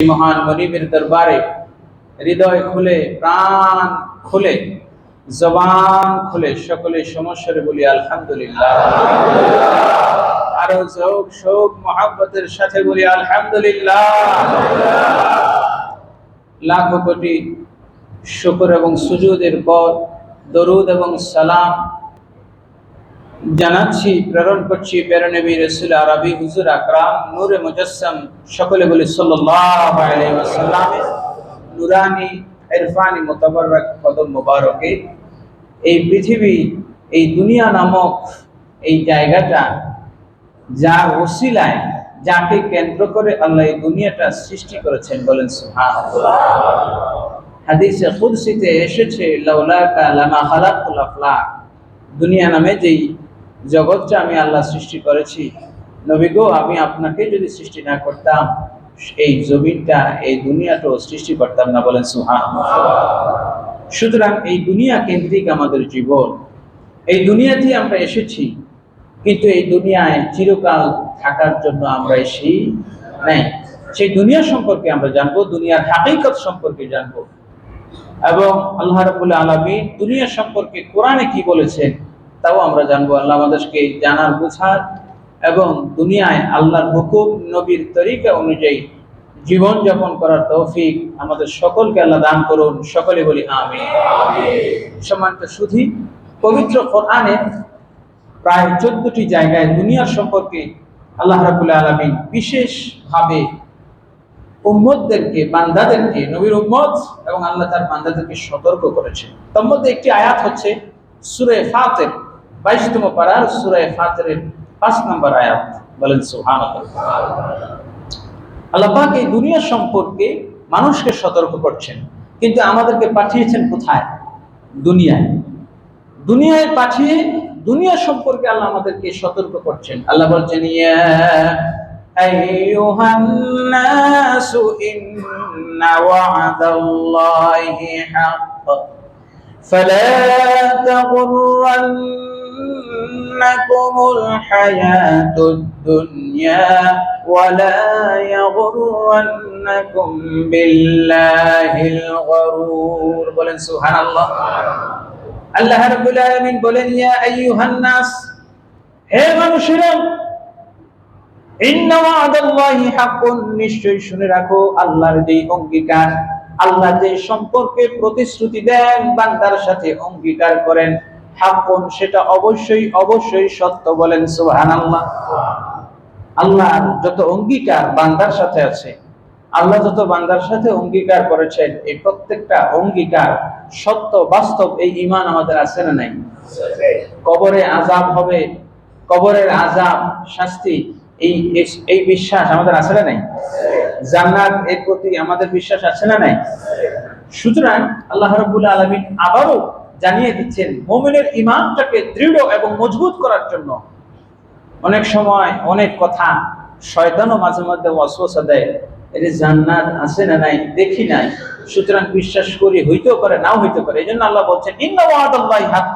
মহান মনিবের দরবারে হৃদয় খুলে, প্রাণ খুলে, জবান খুলে সকলে সমস্যারে বলি আলহামদুলিল্লাহ। আরো যোগ শোক মহাব্বতের সাথে বলি আলহামদুলিল্লাহ। লাখো কোটি শুকর এবং সুজুদের পর দরুদ এবং সালাম জানাচ্ছি, প্রেরণ করছি প্যারা নবী রাসূল আরবি হুজুর আকরাম নূরে মুজাসসাম সকলে বলি সাল্লাল্লাহু আলাইহি ওয়াসাল্লামের নুরানি ইরফানি মুতাবাররক কদম মোবারকে। এই পৃথিবী, এই দুনিয়া নামক এই জায়গাটা, যার ওসিলায়, যাকে কেন্দ্র করে আল্লাহ এই দুনিয়াটা সৃষ্টি করেছেন, বলেন সুবহানাল্লাহ। হাদিসে কুদসিতে এসেছে, লাউলাকা লামা খালাকতুল আফলাক, দুনিয়া নামে যেই জগৎটা আমি আল্লাহ সৃষ্টি করেছি, নবী গো, আমি আপনাকে যদি সৃষ্টি না করতাম এই জমিনটা, এই দুনিয়াটাও সৃষ্টি করতাম না, বলেন সুবহানাল্লাহ। সুতরাং এই দুনিয়া কেন্দ্রিক আমাদের জীবন, এই দুনিয়াতে আমরা এসেছি, কিন্তু এই দুনিয়ায় চিরকাল থাকার জন্য আমরা এসেছি নাই। সেই দুনিয়া সম্পর্কে আমরা জানবো, দুনিয়ার হাকিকত সম্পর্কে জানবো, এবং আল্লাহ রাব্বুল আলামিন দুনিয়া সম্পর্কে কোরআনে কি বলেছেন তাও আমরা জানবো। আল্লাহ আমাদেরকে জানার, বোঝার এবং দুনিয়ায় আল্লাহর হুকুম, নবীর তরিকা অনুযায়ী জীবন যাপন করার তৌফিক আমাদের সকলকে আল্লাহ দান করুন, সকলে বলি আমিন। সম্মানিত সুধী, পবিত্র কোরআনে প্রায় 14টি জায়গায় দুনিয়ার সম্পর্কে আল্লাহ রাব্বুল আলামিন বিশেষভাবে উম্মতদেরকে, বান্দাদেরকে, নবীর উম্মত এবং আল্লাহ তার বান্দাদেরকে সতর্ক করেছেন। তার মধ্যে একটি আয়াত হচ্ছে সূরা ফাতির 22তম পারার সূরা ফাতিরের 5 নম্বর আয়াত, বলেন সুবহানাল্লাহ। আল্লাহ পাক এই দুনিয়া সম্পর্কে মানুষকে সতর্ক করছেন, কিন্তু আমাদেরকে পাঠিয়েছেন কোথায়? দুনিয়ায়। দুনিয়ায় পাঠিয়ে দুনিয়া সম্পর্কে আল্লাহ আমাদেরকে সতর্ক করছেন। আল্লাহ বলছেন, ইয়া আইয়ুহান নাসু ইন্না ওয়া'দাল্লাহি হাক্ক ফালা তাগুররান্নাকুমুল হায়াতুদ দুনিয়া ওয়ালা ইয়াগুররান্নাকুম বিল্লাহিল গরুর, বলেন সুবহানাল্লাহ। আল্লাহ রাব্বুল আলামিন বলেন, ইয়া আইয়ুহান নাস, হে মানুষেরা, ইন্না ওয়া'দাল্লাহি হাক্কুন, নিশ্চয়ই শুনে রাখো আল্লাহর যে অঙ্গীকার, আল্লাহ যে সম্পর্কে প্রতিশ্রুতি দেন, বান্দার সাথে অঙ্গীকার করেন, হাক্কুন, সেটা অবশ্যই অবশ্যই সত্য, বলেন সুবহানাল্লাহ। আল্লাহর যত অঙ্গীকার বান্দার সাথে আছে, আল্লাহ যত বান্দার সাথে অঙ্গীকার করেছেন, এই প্রত্যেকটা অঙ্গীকার সত্য, বাস্তব। এই ঈমান আমাদের আছে না নাই? কবরে আযাব হবে, কবরের আযাব, শাস্তি, এই বিশ্বাস আমাদের আছে না নাই? জান্নাত, এর প্রতি আমাদের বিশ্বাস আছে না নাই? সুতরাং আল্লাহ রাব্বুল আলামিন আবারও জানিয়ে দিচ্ছেন, মুমিনের ঈমানটাকে দৃঢ় এবং মজবুত করার জন্য অনেক সময় অনেক কথা শয়তানও মাঝে মধ্যে ওয়াসওয়াসা দেয়, এর জান্নাত আছে না নাই, দেখি নাই, সুতরাং বিশ্বাস করি, হইতেও পারে, নাও হইতে পারে। এই জন্য আল্লাহ বলছেন, ইন্না ওয়া'দাল্লাহি হাক,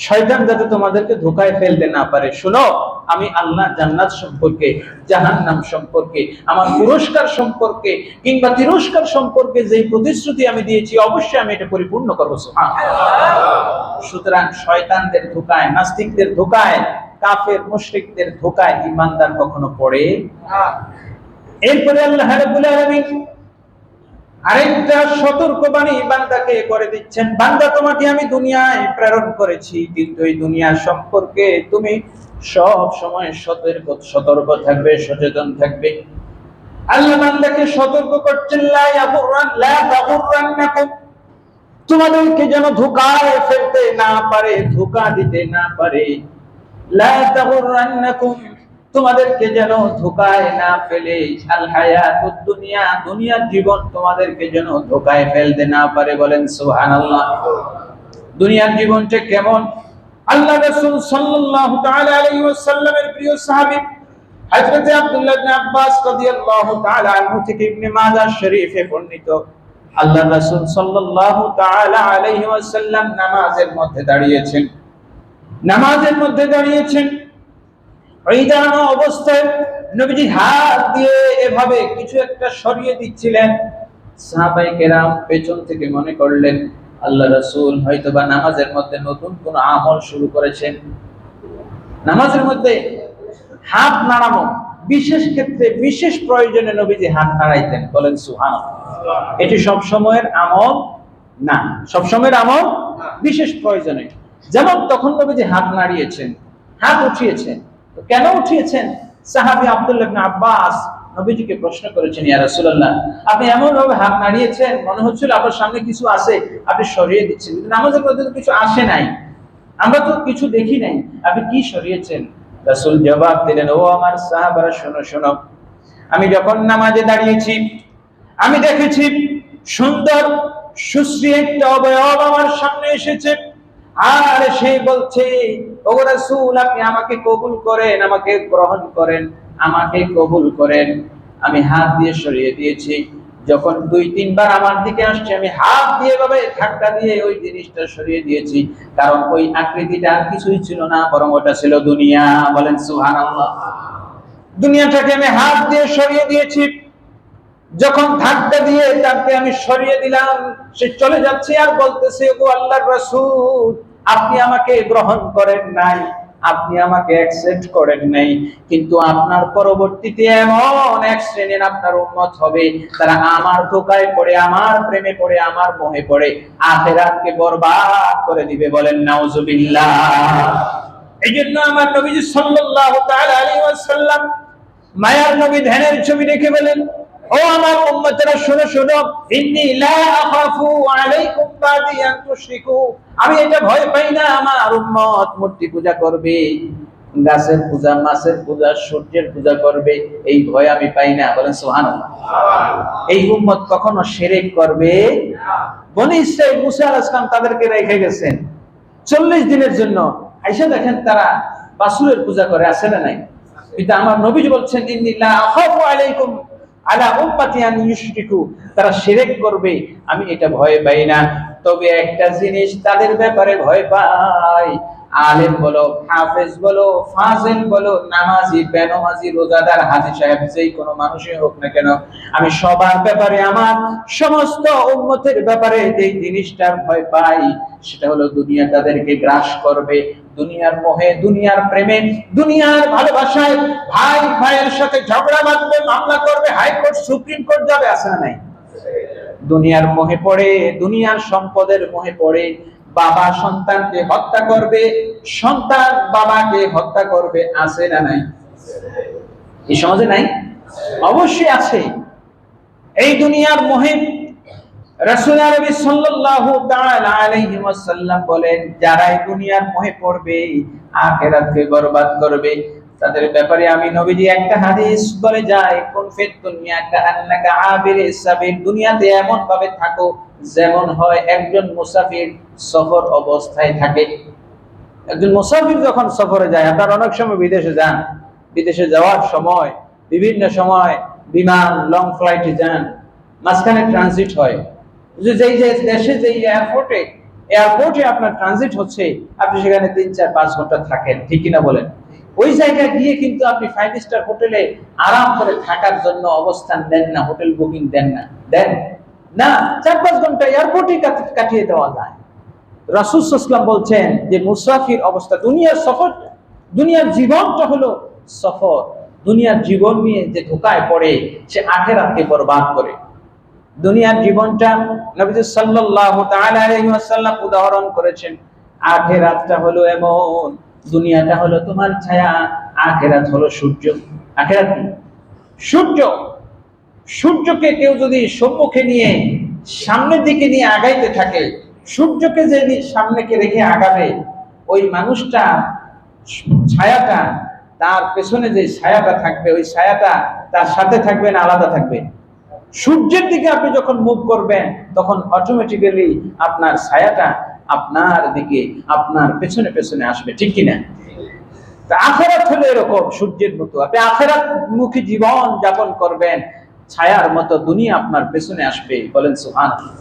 শয়তান যাতে তোমাদেরকে ধোঁকায় ফেলতে না পারে। শোনো, আমি আল্লাহ জান্নাত সম্পর্কে, জাহান্নাম সম্পর্কে, আমার পুরস্কার সম্পর্কে কিংবা তিরস্কার সম্পর্কে যে প্রতিশ্রুতি আমি দিয়েছি, অবশ্যই আমি এটা পরিপূর্ণ করবো। সুবহানাল্লাহ। সুতরাং শয়তানদের ধোঁকায়, নাস্তিকদের ধোঁকায়, কাফের মুশরিকদের ধোঁকায় ঈমানদার কখনো পড়ে না। এরপরে আল্লাহ রাব্বুল আলামিন আরেকটা সতর্কবাণী বান্দাকে করে দিচ্ছেন, বান্দা, তোমাকে আমি দুনিয়ায় প্রেরণ করেছি, কিন্তু এই দুনিয়া সম্পর্কে তুমি সব সময় সতর্ক থাকবে, সচেতন থাকবে। আল্লাহ বান্দাকে সতর্ক করছেন, লা তাগুররান্নাকুম, তোমাদেরকে যেন ধোঁকায় ফেলতে না পারে, ধোঁকা দিতে না পারে। লা তাগুররান্নাকুম, তোমাদেরকে যেন ধোঁকায় না ফেলে, আল হায়াতুদ দুনিয়া, দুনিয়ার জীবন তোমাদেরকে যেন ধোঁকায় ফেলতে না পারে, বলেন সুবহানাল্লাহ। দুনিয়ার জীবনটা কেমন? আল্লাহ রাসূল সাল্লাল্লাহু তাআলা আলাইহি ওয়াসাল্লামের প্রিয় সাহাবী হযরত আব্দুল্লাহ ইবনে আব্বাস রাদিয়াল্লাহু তাআলা আনহু থেকে ইবনে মাজাহ শরীফে বর্ণিত, আল্লাহ রাসূল সাল্লাল্লাহু তাআলা আলাইহি ওয়াসাল্লাম নামাজের মধ্যে দাঁড়িয়েছেন, এই দাঁড়ানো অবস্থায় নবীজি হাত দিয়ে এভাবে কিছু একটা সরিয়ে দিচ্ছিলেন। সাহাবায়ে কেরাম পেছন থেকে মনে করলেন আল্লাহ রাসূল হয়তোবা নামাজের মধ্যে নতুন কোন আমল শুরু করেছেন। নামাজের মধ্যে হাত নাড়ানো বিশেষ ক্ষেত্রে বিশেষ প্রয়োজনে নবীজি হাত নাড়াইতেন। বলেন সুবহানাল্লাহ। এটি সব সময়ের আমল না, সব সময়ের আমল বিশেষ প্রয়োজনে। যেমন তখন নবীজি হাত নাড়িয়েছেন, হাত উঠিয়েছেন। তো কেন উঠিয়েছেন? সাহাবী আব্দুল্লাহ ইবনে আব্বাস নবীজিকে প্রশ্ন করেছেন, ইয়া রাসূলুল্লাহ, আপনি এমন ভাবে হাত নাড়িয়েছেন মনে হচ্ছিল আপনার সামনে কিছু আছে, আপনি সরিয়ে দিচ্ছেন। কিন্তু নামাজের মধ্যে তো কিছু আসে নাই, আমরা তো কিছু দেখি নাই, আপনি কি সরিয়েছেন? রাসূল জবাব দিলেন, ও আমার সাহাবারা শোনো শোনো, আমি যখন নামাজে দাঁড়িয়েছি আমি দেখেছি সুন্দর সুশ্রী একটা অবয়ব আমার সামনে এসেছে, আর সে বলছে, ও রাসূল আপনি আমাকে কবুল করেন, আমাকে গ্রহণ করেন, আমাকে কবুল করেন। আমি হাত দিয়ে সরিয়ে দিয়েছি। যখন 2-3 বার আমার দিকে আসছে আমি হাত দিয়ে ভাবে ধাক্কা দিয়ে ওই জিনিসটা সরিয়ে দিয়েছি, কারণ ওই আকৃতিটা আর কিছুই ছিল না, বরং ওটা ছিল দুনিয়া। বলেন সুবহানাল্লাহ। দুনিয়াটাকে আমি হাত দিয়ে সরিয়ে দিয়েছি। যখন ধাক্কা দিয়ে তাকে আমি সরিয়ে দিলাম, সে চলে যাচ্ছে আর বলতেছে, ও আল্লাহর রাসূল আপনি আমাকে গ্রহণ করেন নাই, আপনি আমাকে অ্যাকসেপ্ট করেন নাই, কিন্তু আপনার পরবর্তীতে এমন এক শ্রেণীর আপনার উম্মত হবে তারা আমার ধোঁকায় পড়ে, আমার প্রেমে পড়ে, আমার মোহে পড়ে আখিরাতকে বরবাদ করে দিবে। বলেন নাউজুবিল্লাহ। এইজন্য আমার নবীজি সাল্লাল্লাহু তাআলা আলাইহি ওয়াসাল্লাম মায়ার নবী ধ্যানের ছবি রেখে বলেন, ও আমার উম্মতেরা শোনো শোনো, ইন্নী লা আখাফু আলাইকুম বাদি আন তুশরিকু, আমি এটা ভয় পাই না আমার উম্মত মূর্তি পূজা করবে, গাছের পূজা, মাছের পূজা, সূর্যের পূজা করবে, এই ভয় আমি পাই না। বলেন সুবহানাল্লাহ। এই উম্মত কখনো শিরক করবে না। বনি ইসরাঈল মুসা আলাইহিস সালাম তাদেরকে রেখে গেছেন 40 দিনের জন্য, আইসা দেখেন তারা বাছুরের পূজা করে, আছে না নাই? কিন্তু আমার নবীজি বলছেন, ইন্নী লা আখাফু আলাইকুম আলা উম্মতি আন ইউশরিকু, তারা শিরক করবে, আমি এটা ভয় পাই না। তবে একটা জিনিস তাদের ব্যাপারে ভয় পাই, আলেম বলো, হাফেজ বলো, ফাজিল বলো, নামাজি, বেনামাজি, রোজাদার, হাজী সাহেব, যেই কোনো মানুষই হোক না কেন, আমি সবার ব্যাপারে, আমার সমস্ত উম্মতের ব্যাপারে যে জিনিসটার ভয় পাই সেটা হলো দুনিয়া তাদেরকে গ্রাস করবে। দুনিয়ার মোহে, দুনিয়ার প্রেমে, দুনিয়ার ভালোবাসায় ভাই ভাইয়ের সাথে ঝগড়া বাঁধবে, মামলা করবে, হাইকোর্ট সুপ্রিম কোর্ট যাবে, আছে না নাই? দুনিয়ার মোহে পড়ে, দুনিয়ার সম্পদের মোহে পড়ে বাবা সন্তানকে হত্যা করবে, সন্তান বাবাকে হত্যা করবে, আছে না নাই? এই সমাজে নাই? অবশ্যই আছে। এই দুনিয়ার মোহে রাসূল নবী সাল্লাল্লাহু তাআলা আলাইহি ওয়াসাল্লাম বলেন, যারা এই দুনিয়ার মোহে পড়বে আখিরাতকে বরবাদ করবে, তাদের ব্যাপারে আমি নবীজি একটা হাদিস বলে যায়, কুন ফিদ দুনিয়া কাআন্নাকা আবিরিস সাবিল, দুনিয়াতে এমন ভাবে থাকো যেমন হয় একজন মুসাফির সফর অবস্থায় থাকে। একজন মুসাফির যখন সফরে যায়, আপনারা অনেক সময় বিদেশে যান, বিদেশে যাওয়ার সময় বিভিন্ন সময় বিমান, লং ফ্লাইটে যান, মাঝখানে ট্রানজিট হয়, যেই যে দেশে, যেই এয়ারপোর্টে আপনার ট্রানজিট হচ্ছে, আপনি সেখানে 3-4-5 ঘন্টা থাকেন, ঠিক কিনা বলেন? ওই জায়গায় গিয়ে কিন্তু আপনি 5 স্টার হোটেলে আরাম করে থাকার জন্য অবস্থান দেন না, হোটেল বুকিং দেন না, দেন না, 4-5 ঘন্টা এয়ারপোর্টে কাটিয়ে দেওয়া যায়। রাসূল সাল্লাল্লাহু আলাইহি ওয়াসাল্লাম বলছেন যে মুসাফির অবস্থা, দুনিয়ার সফর, দুনিয়ার জীবনটা হলো সফর, দুনিয়ার জীবন নিয়ে যে ধোঁকায় পড়ে সে আখিরাতকে বরবাদ করে। দুনিয়ার জীবনটা নবী সাল্লাল্লাহু তাআলা আলাইহি ওয়াসাল্লাম উদাহরণ করেছেন, আখিরাতটা হলো এমন, দুনিয়াটা হলো তোমার ছায়া, আখিরাত হলো সূর্য। আখিরাত কি? সূর্য। সূর্যকে কেউ যদি সম্মুখে নিয়ে সামনের দিকে নিয়ে আগাইতে থাকে, সূর্যকে যে সামনেকে রেখে আগাবে, ওই মানুষটা ছায়াটা, তার পেছনে যে ছায়াটা থাকবে, ওই ছায়াটা তার সাথে থাকবে না আলাদা থাকবে? সূর্যের দিকে আপনি যখন মুভ করবেন তখন অটোমেটিক্যালি আপনার ছায়াটা আপনার দিকে, আপনার পেছনে পেছনে আসবে, ঠিক কিনা? আখিরাত হলো এরকম, সূর্যের মতো। আপনি আখিরাত মুখী জীবন যাপন করবেন, ছায়ার মতো দুনিয়া আপনার পেছনে আসবে। বলেন সুবহানাল্লাহ।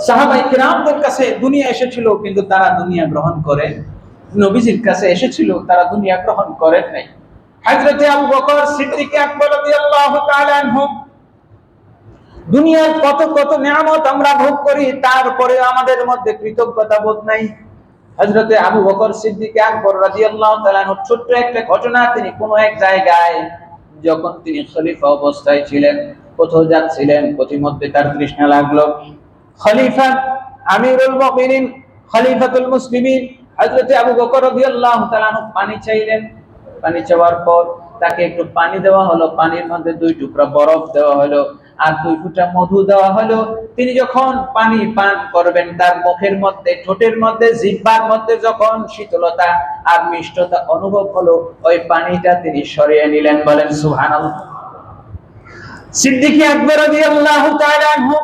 সাহাবায়ে কিরামদের কাছে দুনিয়া এসেছিল কিন্তু তারা দুনিয়া গ্রহণ করে, নবীজির কাছে এসেছিল তারা দুনিয়া গ্রহণ করেন নাই। হযরতে আবু বকর সিদ্দিক আকবর রাদিয়াল্লাহু তাআলা আনহু, দুনিয়ার কত কত নিয়ামত আমরা ভোগ করি, তারপরে আমাদের মধ্যে কৃতজ্ঞতা বোধ নাই। হযরতে আবু বকর সিদ্দিক আকবর রাদিয়াল্লাহু তাআলা আনহু ছোট্ট একটা ঘটনা, তিনি কোন এক জায়গায় যখন তিনি খলিফা অবস্থায় ছিলেন, কোথাও যাচ্ছিলেন, পথিমধ্যে তার তৃষ্ণা লাগলো। খলিফা আমিরুল মুমিনিন খলিফাতুল মুসলিমিন হযরতে আবু বকর রাদিয়াল্লাহু তাআলা আনহু পানি চাইলেন। পানি চাওয়ার পর তাকে একটু পানি দেওয়া হলো, পানির মধ্যে 2 টুকরা বরফ দেওয়া হলো আর 2 ফোঁটা মধু দেওয়া হলো। তিনি যখন পানি পান করবেন, তার মুখের মধ্যে, ঠোঁটের মধ্যে, জিহ্বার মধ্যে যখন শীতলতা আর মিষ্টতা অনুভব হলো, ওই পানিটা তিনি সরিয়ে নিলেন। বলেন সুবহানাল্লাহ। সিদ্দিক আকবর রাদিয়াল্লাহু তাআলা আনহু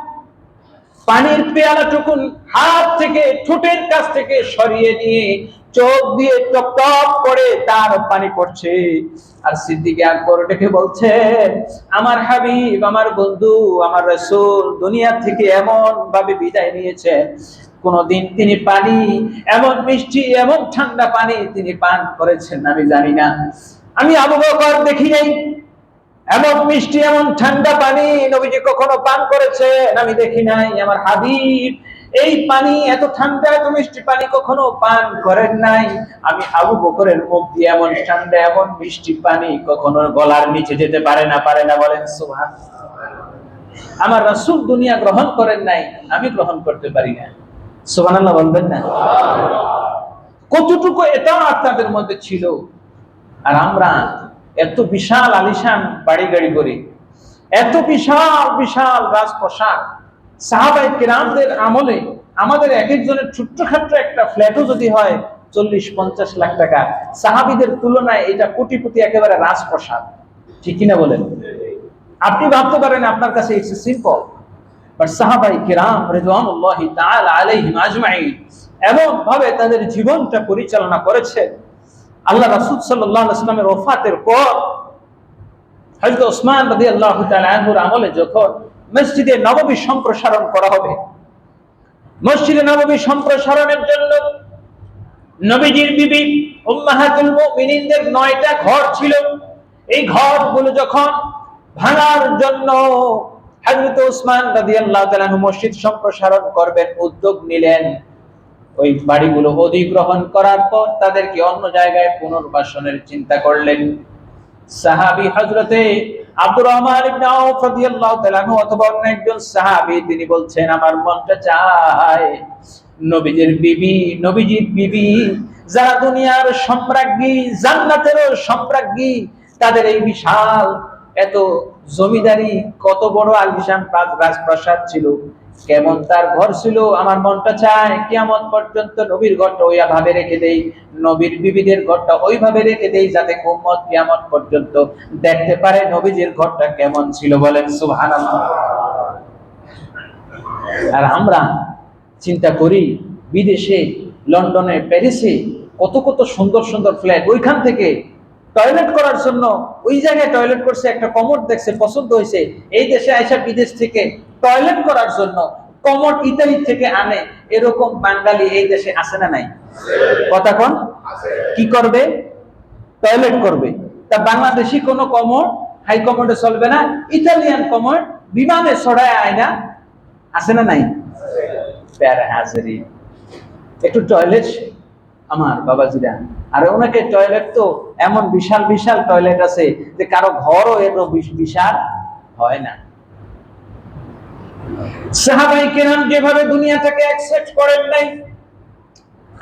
পানির পেয়ালাটুকু হাত থেকে, ঠোঁটের কাছ থেকে সরিয়ে নিয়ে চোখ দিয়ে টপ টপ করে তার পানি পড়ছে। আর সিদ্দিক আকবর ডেকে বলছে, আমার হাবিব, আমার বন্ধু, আমার রাসূল দুনিয়া থেকে এমন ভাবে বিদায় নিয়েছে, কোনদিন তিনি পানি এমন মিষ্টি, এমন ঠান্ডা পানি তিনি পান করেছেন আমি জানি না। আমি আবু বকর দেখি নাই এমন মিষ্টি, এমন ঠান্ডা পানি নবীজি কখনো পান করেছেন আমি দেখি নাই। আমার হাবিব এই পানি, এত ঠান্ডা এত মিষ্টি পানি কখনো পান করেন নাই। আমি আবু বকরের মুখ দিয়ে এমন ঠান্ডা এমন মিষ্টি পানি কখনো গলার নিচে যেতে পারে না, পারে না। বলেন সুবহানাল্লাহ। আমার রাসূল দুনিয়া গ্রহণ করেন নাই, আমি গ্রহণ করতে পারি না। সুবহানাল্লাহ বলবেন না? কতটুকু এটা আপনাদের মধ্যে ছিল। আর আমরা এত বিশাল আলিশান বাড়ি গাড়ি করি, এত বিশাল বিশাল রাজপ্রাসাদ। সাহাবায়ে কেরামদের আমলে আমাদের এক একজনের ছোট্টখাট্ট একটা ফ্ল্যাটও যদি হয় 40-50 লাখ টাকা, সাহাবীদের তুলনায় এটা কোটিপতি একেবারে রাজপ্রাসাদ। ঠিক কিনা বলেন? আপনি ভাবতে পারেন আপনার কাছে ইটস সিম্পল, বাট সাহাবায়ে কেরাম রিদওয়ানুল্লাহি তাআলা আলাইহিম আজমাইন এমন ভাবে তাদের জীবনটা পরিচালনা করেছেন। আল্লাহ রাসূল সাল্লাল্লাহু আলাইহি ওয়াসাল্লামের ওফাতের পর হযরত ওসমান রাদিয়াল্লাহু তাআলা আনহুর আমলে যখন মসজিদে নববী সম্প্রসারণ করা হবে, মসজিদে নববী সম্প্রসারণের জন্য নবীজির বিবি উম্মাহাতুল মুমিনিনদের 9টা ঘর ছিল। এই ঘরগুলো যখন ভাঙার জন্য হযরত ওসমান রাদিয়াল্লাহু তাআলা আনহু মসজিদ সম্প্রসারণ করবেন উদ্যোগ নিলেন। ওই বাড়িগুলো অধিগ্রহণ করার পর তাদেরকে অন্য জায়গায় পুনর্বাসনের চিন্তা করলেন। সাহাবী হযরতে আব্দুর রহমান ইবনে আউফ রাদিয়াল্লাহু তাআলা আনহু অথবা অন্য একজন সাহাবী, তিনি বলছেন, আমার মনটা চায় নবীজির বিবি যারা দুনিয়ার সম্রাজ্ঞী, জান্নাতেরও সম্রাজ্ঞী, তাদের এই বিশাল এত জমিদারি, কত বড় আলিশান রাজপ্রাসাদ ছিল, কেমন তার ঘর ছিল, আমার মনটা চায় কিয়ামত পর্যন্ত নবীর ঘরটা ওইভাবে রেখে দেই, নবীর বিবিদের ঘরটা ওইভাবে রেখে দেই, যাতে উম্মত কিয়ামত পর্যন্ত দেখতে পারে নবীজির ঘরটা কেমন ছিল। বলেন সুবহানাল্লাহ। আর আমরা চিন্তা করি বিদেশে, লন্ডনে, প্যারিসে কত কত সুন্দর সুন্দর ফ্ল্যাট, ওইখান থেকে টয়লেট করার জন্য ওই জায়গায় টয়লেট করছে, একটা কমোড দেখছে পছন্দ হয়েছে, এই দেশে আইসা বিদেশ থেকে টয়লেট করার জন্য কমোড ইতালি থেকে আনে। এরকম বাঙালি এই দেশে আছে না নাই? কথা কোন? কি করবে? টয়লেট করবে। তা বাংলাদেশি কোন কমোড হাই কমোডে চলবে না, ইতালিয়ান কমোড বিমানে ছড়ায় আয়না আছে না নাই? প্যারা হাজারি একটু টয়লেট আমার বাবাজিরা। আর ওনাকে টয়লেট তো এমন বিশাল বিশাল টয়লেট আছে যে কারো ঘরও এত বিশাল হয় না। সাহাবায়ে কেরাম যেভাবে দুনিয়াটাকে অ্যাকসেপ্ট করেন নাই,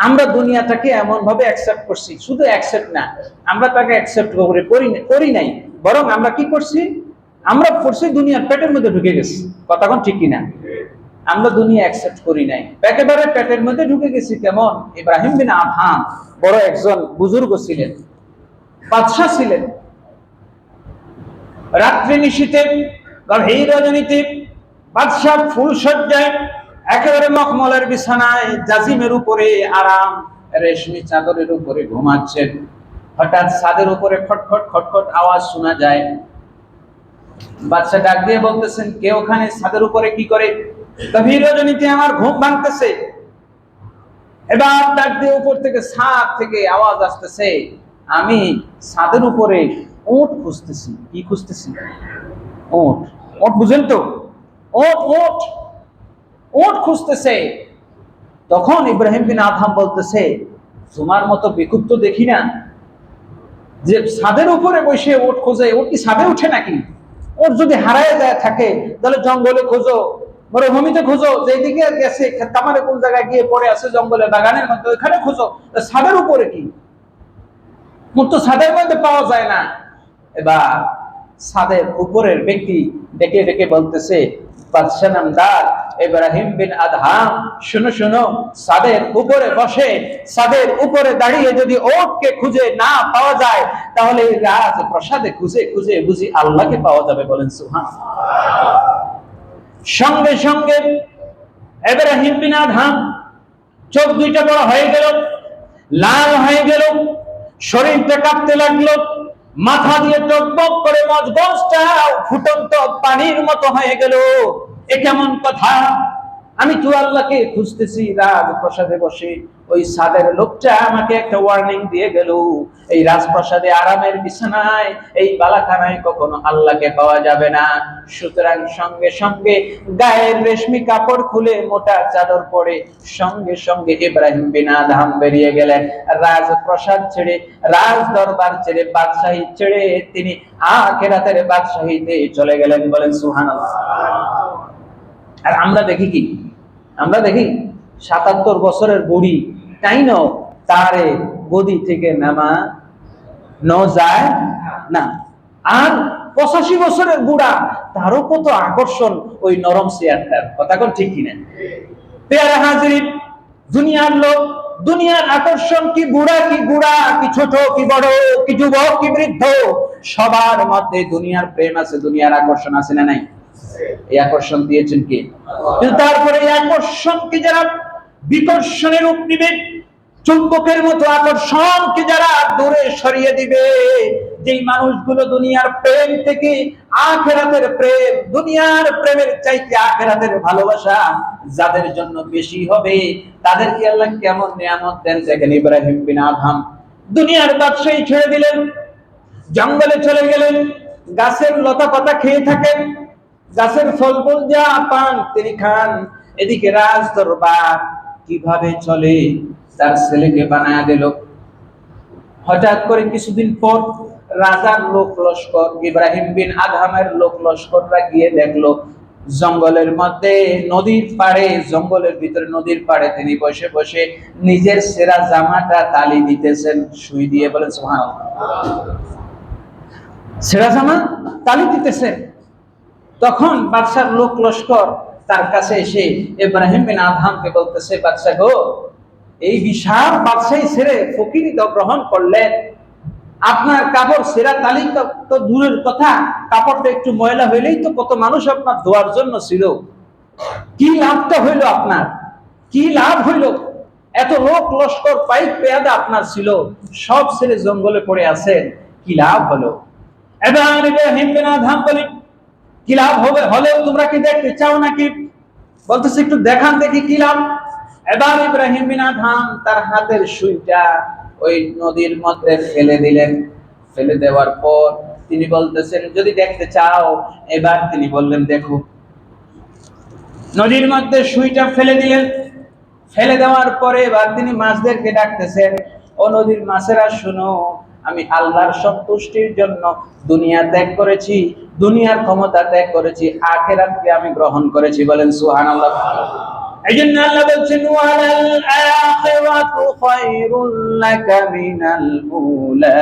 আমরা দুনিয়াটাকে এমন ভাবে অ্যাকসেপ্ট করছি। শুধু অ্যাকসেপ্ট না, আমরা তাকে অ্যাকসেপ্ট করি নাই, বরং আমরা কি করছি? আমরা করছি দুনিয়ার পেটের মধ্যে ঢুকে গেছি। কথা কোন ঠিক কিনা? আমরা দুনিয়া অ্যাকসেপ্ট করি নাই, একেবারে পেটের মধ্যে ঢুকে গেছি। কেমন? ইব্রাহিম বিন আদহাম বড় একজন বুজুর্গ ছিলেন, বাদশা ছিলেন। রাত্রি নিশীথে গভীর রজনীতে বাদশা ফুল সজ্জায় একেবারে মখমলের বিছানায় জাজিমের উপরে আরাম রেশমি চাদরের উপরে ঘুমাচ্ছেন। হঠাৎ ছাদের উপরে খটখট খটখট আওয়াজ শোনা যায়। বাদশা ডাক দিয়ে বলতেছেন, কে ওখানে ছাদের উপরে কি করে? গভীর রজনীতে আমার ঘুম ভাঙতেছে। এবার ডাক দিয়ে উপর থেকে ছাদ থেকে আওয়াজ আসতেছে, আমি ছাদের উপরে উট খুঁজতেছি। কি খুঁজতেছি? উট। উট বুঝেন তো? উট উট উট খুঁজতেছে। তখন ইব্রাহিম বিন আদহাম বলতেছে, তোমার মতো বেকুব তো দেখি না, যে ছাদের উপরে বসে উট খোঁজে। ওর কি ছাদে উঠে নাকি? ওর যদি হারায় যায় থাকে তাহলে জঙ্গলে খোঁজো, মরুভূমিতে খোঁজো, যেদিকে গেছে কামারে কোন জায়গায় গিয়ে পড়ে আছে জঙ্গলে বাগানের মধ্যে, ওইখানে খোঁজো। ছাদের উপরে কি? ওর তো ছাদের মধ্যে পাওয়া যায় না। এবার ছাদের উপরের ব্যক্তি ডেকে ডেকে বলতেছে, বাদশা নামদার ইব্রাহিম বিন আদহাম, শুনো শুনো, ছাদের উপরে বসে, ছাদের উপরে দাঁড়িয়ে যদি ওটকে খুঁজে না পাওয়া যায়, তাহলে রাজ প্রাসাদে খুঁজে খুঁজে বুঝি আল্লাহকে পাওয়া যাবে। বলেন সুবহানাল্লাহ। সঙ্গে সঙ্গে ইব্রাহিম বিন আদহাম চোখ দুইটা বড় হয়ে গেল, লাল হয়ে গেল, শরীরটা কাঁপতে লাগলো, মাথা দিয়ে টকবক করে মজগজটা ফুটন্ত পানির মতো হয়ে গেল। এ কেমন কথা? আমি তো আল্লাহকে খুঁজতেছি রাজপ্রাসাদে বসে, ওই ছাদের লোকটা আমাকে একটা ওয়ার্নিং দিয়ে গেল, এই রাজপ্রাসাদে আরামের বিছানায়, এই বালাখানায় কখনো আল্লাহকে পাওয়া যাবে না। সুতরাং সঙ্গে সঙ্গে গায়ের রেশমি কাপড় খুলে মোটা চাদর পরে সঙ্গে সঙ্গে ইব্রাহিম বিন আদহাম বেরিয়ে গেলেন। রাজপ্রাসাদ ছেড়ে, রাজ দরবার ছেড়ে, বাদশাহী ছেড়ে তিনি আখিরাতের বাদশাহীতে চলে গেলেন। বলেন সুবহানাল্লাহ। আর আমরা দেখি কি? আমরা দেখি ৭৭ বছরের বুড়ি তাইন তারে গদি থেকে নামা যায় না। আর ৮৫ বছরের বুড়া, তারও কত আকর্ষণ ওই নরম চেয়ারটার। কথা কোন ঠিক কিনা? পেয়ারা হাজির, দুনিয়ার লোক, দুনিয়ার আকর্ষণ কি বুড়া কি বুড়া, কি ছোট কি বড়, কি যুবক কি বৃদ্ধ, সবার মধ্যে দুনিয়ার প্রেম আছে, দুনিয়ার আকর্ষণ আছে না নাই? এই আকর্ষণ দিয়েছেন কে? কিন্তু তারপরে এই আকর্ষণকে যারা বিকর্ষণের রূপ নিবে, চুম্বকের মতো আকর্ষণকে যারা দূরে সরিয়ে দিবে, যেই মানুষগুলো দুনিয়ার প্রেম থেকে আখিরাতের প্রেম, দুনিয়ার প্রেমের চাইতে আখিরাতের ভালোবাসা যাদের জন্য বেশি হবে, তাদেরকে আল্লাহ কেমন নিয়ামত দেন। দেখেন ইব্রাহিম বিন আদহাম দুনিয়ার বাদশাহী ছেড়ে দিলেন, জঙ্গলে চলে গেলেন, গাছের লতা পাতা খেয়ে থাকেন, গাছের ফলমূল যা পান তিনি খান। এদিকে রাজ দরবার কিভাবে চলে তার ছেলেকে বানায়া দিল। হঠাৎ করে কিছুদিন পর রাজার লোক লস্কর, ইব্রাহিম বিন আদহামের লোক লস্কররা গিয়ে দেখলো জঙ্গলের মধ্যে নদীর পাড়ে, জঙ্গলের ভিতরে নদীর পাড়ে তিনি বসে বসে নিজের সেরা জামাটা তালি দিতেছেন সুই দিয়ে। বলেন সুবহানাল্লাহ। সেরা জামা তালি দিতেছেন। তখন বাদশার লোক লস্কর তার কাছে এসে ইব্রাহিম বিন আদহামকে বলতেছে, বাদশা গো, এই বিশাল বাদশাহী ছেড়ে ফকিরি গ্রহণ করলেন, আপনার কাপড় সেরা তালিকা তো দূরের কথা, কাপড়টা একটু ময়লা হইলেই তো কত মানুষ আপনার দোয়ার জন্য ছিল। কি লাভটা হইল আপনার? কি লাভ হইল? এত লোক লস্কর পাইক পেয়াদা আপনার ছিল, সব ছেড়ে জঙ্গলে পড়ে আছেন, কি লাভ হলো? এবার ইব্রাহিম বিন আদহাম বলে, কি লাভ হবে? হলেও তোমরা কি দেখতে চাও নাকি? বলতেছে একটু দেখান দেখি কি লাভ। এবার ইব্রাহিম বিন আদহাম তার হাতের সুইটা ওই নদীর মধ্যে ফেলে দিলেন। ফেলে দেওয়ার পর তিনি বলতেছেন, যদি দেখতে চাও। এবার তিনি বললেন, দেখো। নদীর মধ্যে সুইটা ফেলে দিলেন। ফেলে দেওয়ার পরে এবার তিনি মাছদেরকে ডাকতেছেন, ও নদীর মাছেরা শুনো, আমি আল্লাহর সন্তুষ্টির জন্য দুনিয়া ত্যাগ করেছি, দুনিয়ার ক্ষমতা ত্যাগ করেছি, আখিরাতকে আমি গ্রহণ করেছি। বলেন সুবহানাল্লাহ। এইজন্য আল্লাহ বলছেন, ওয়ালাল আখিরাতু খায়রুল লাকা মিনাল উলা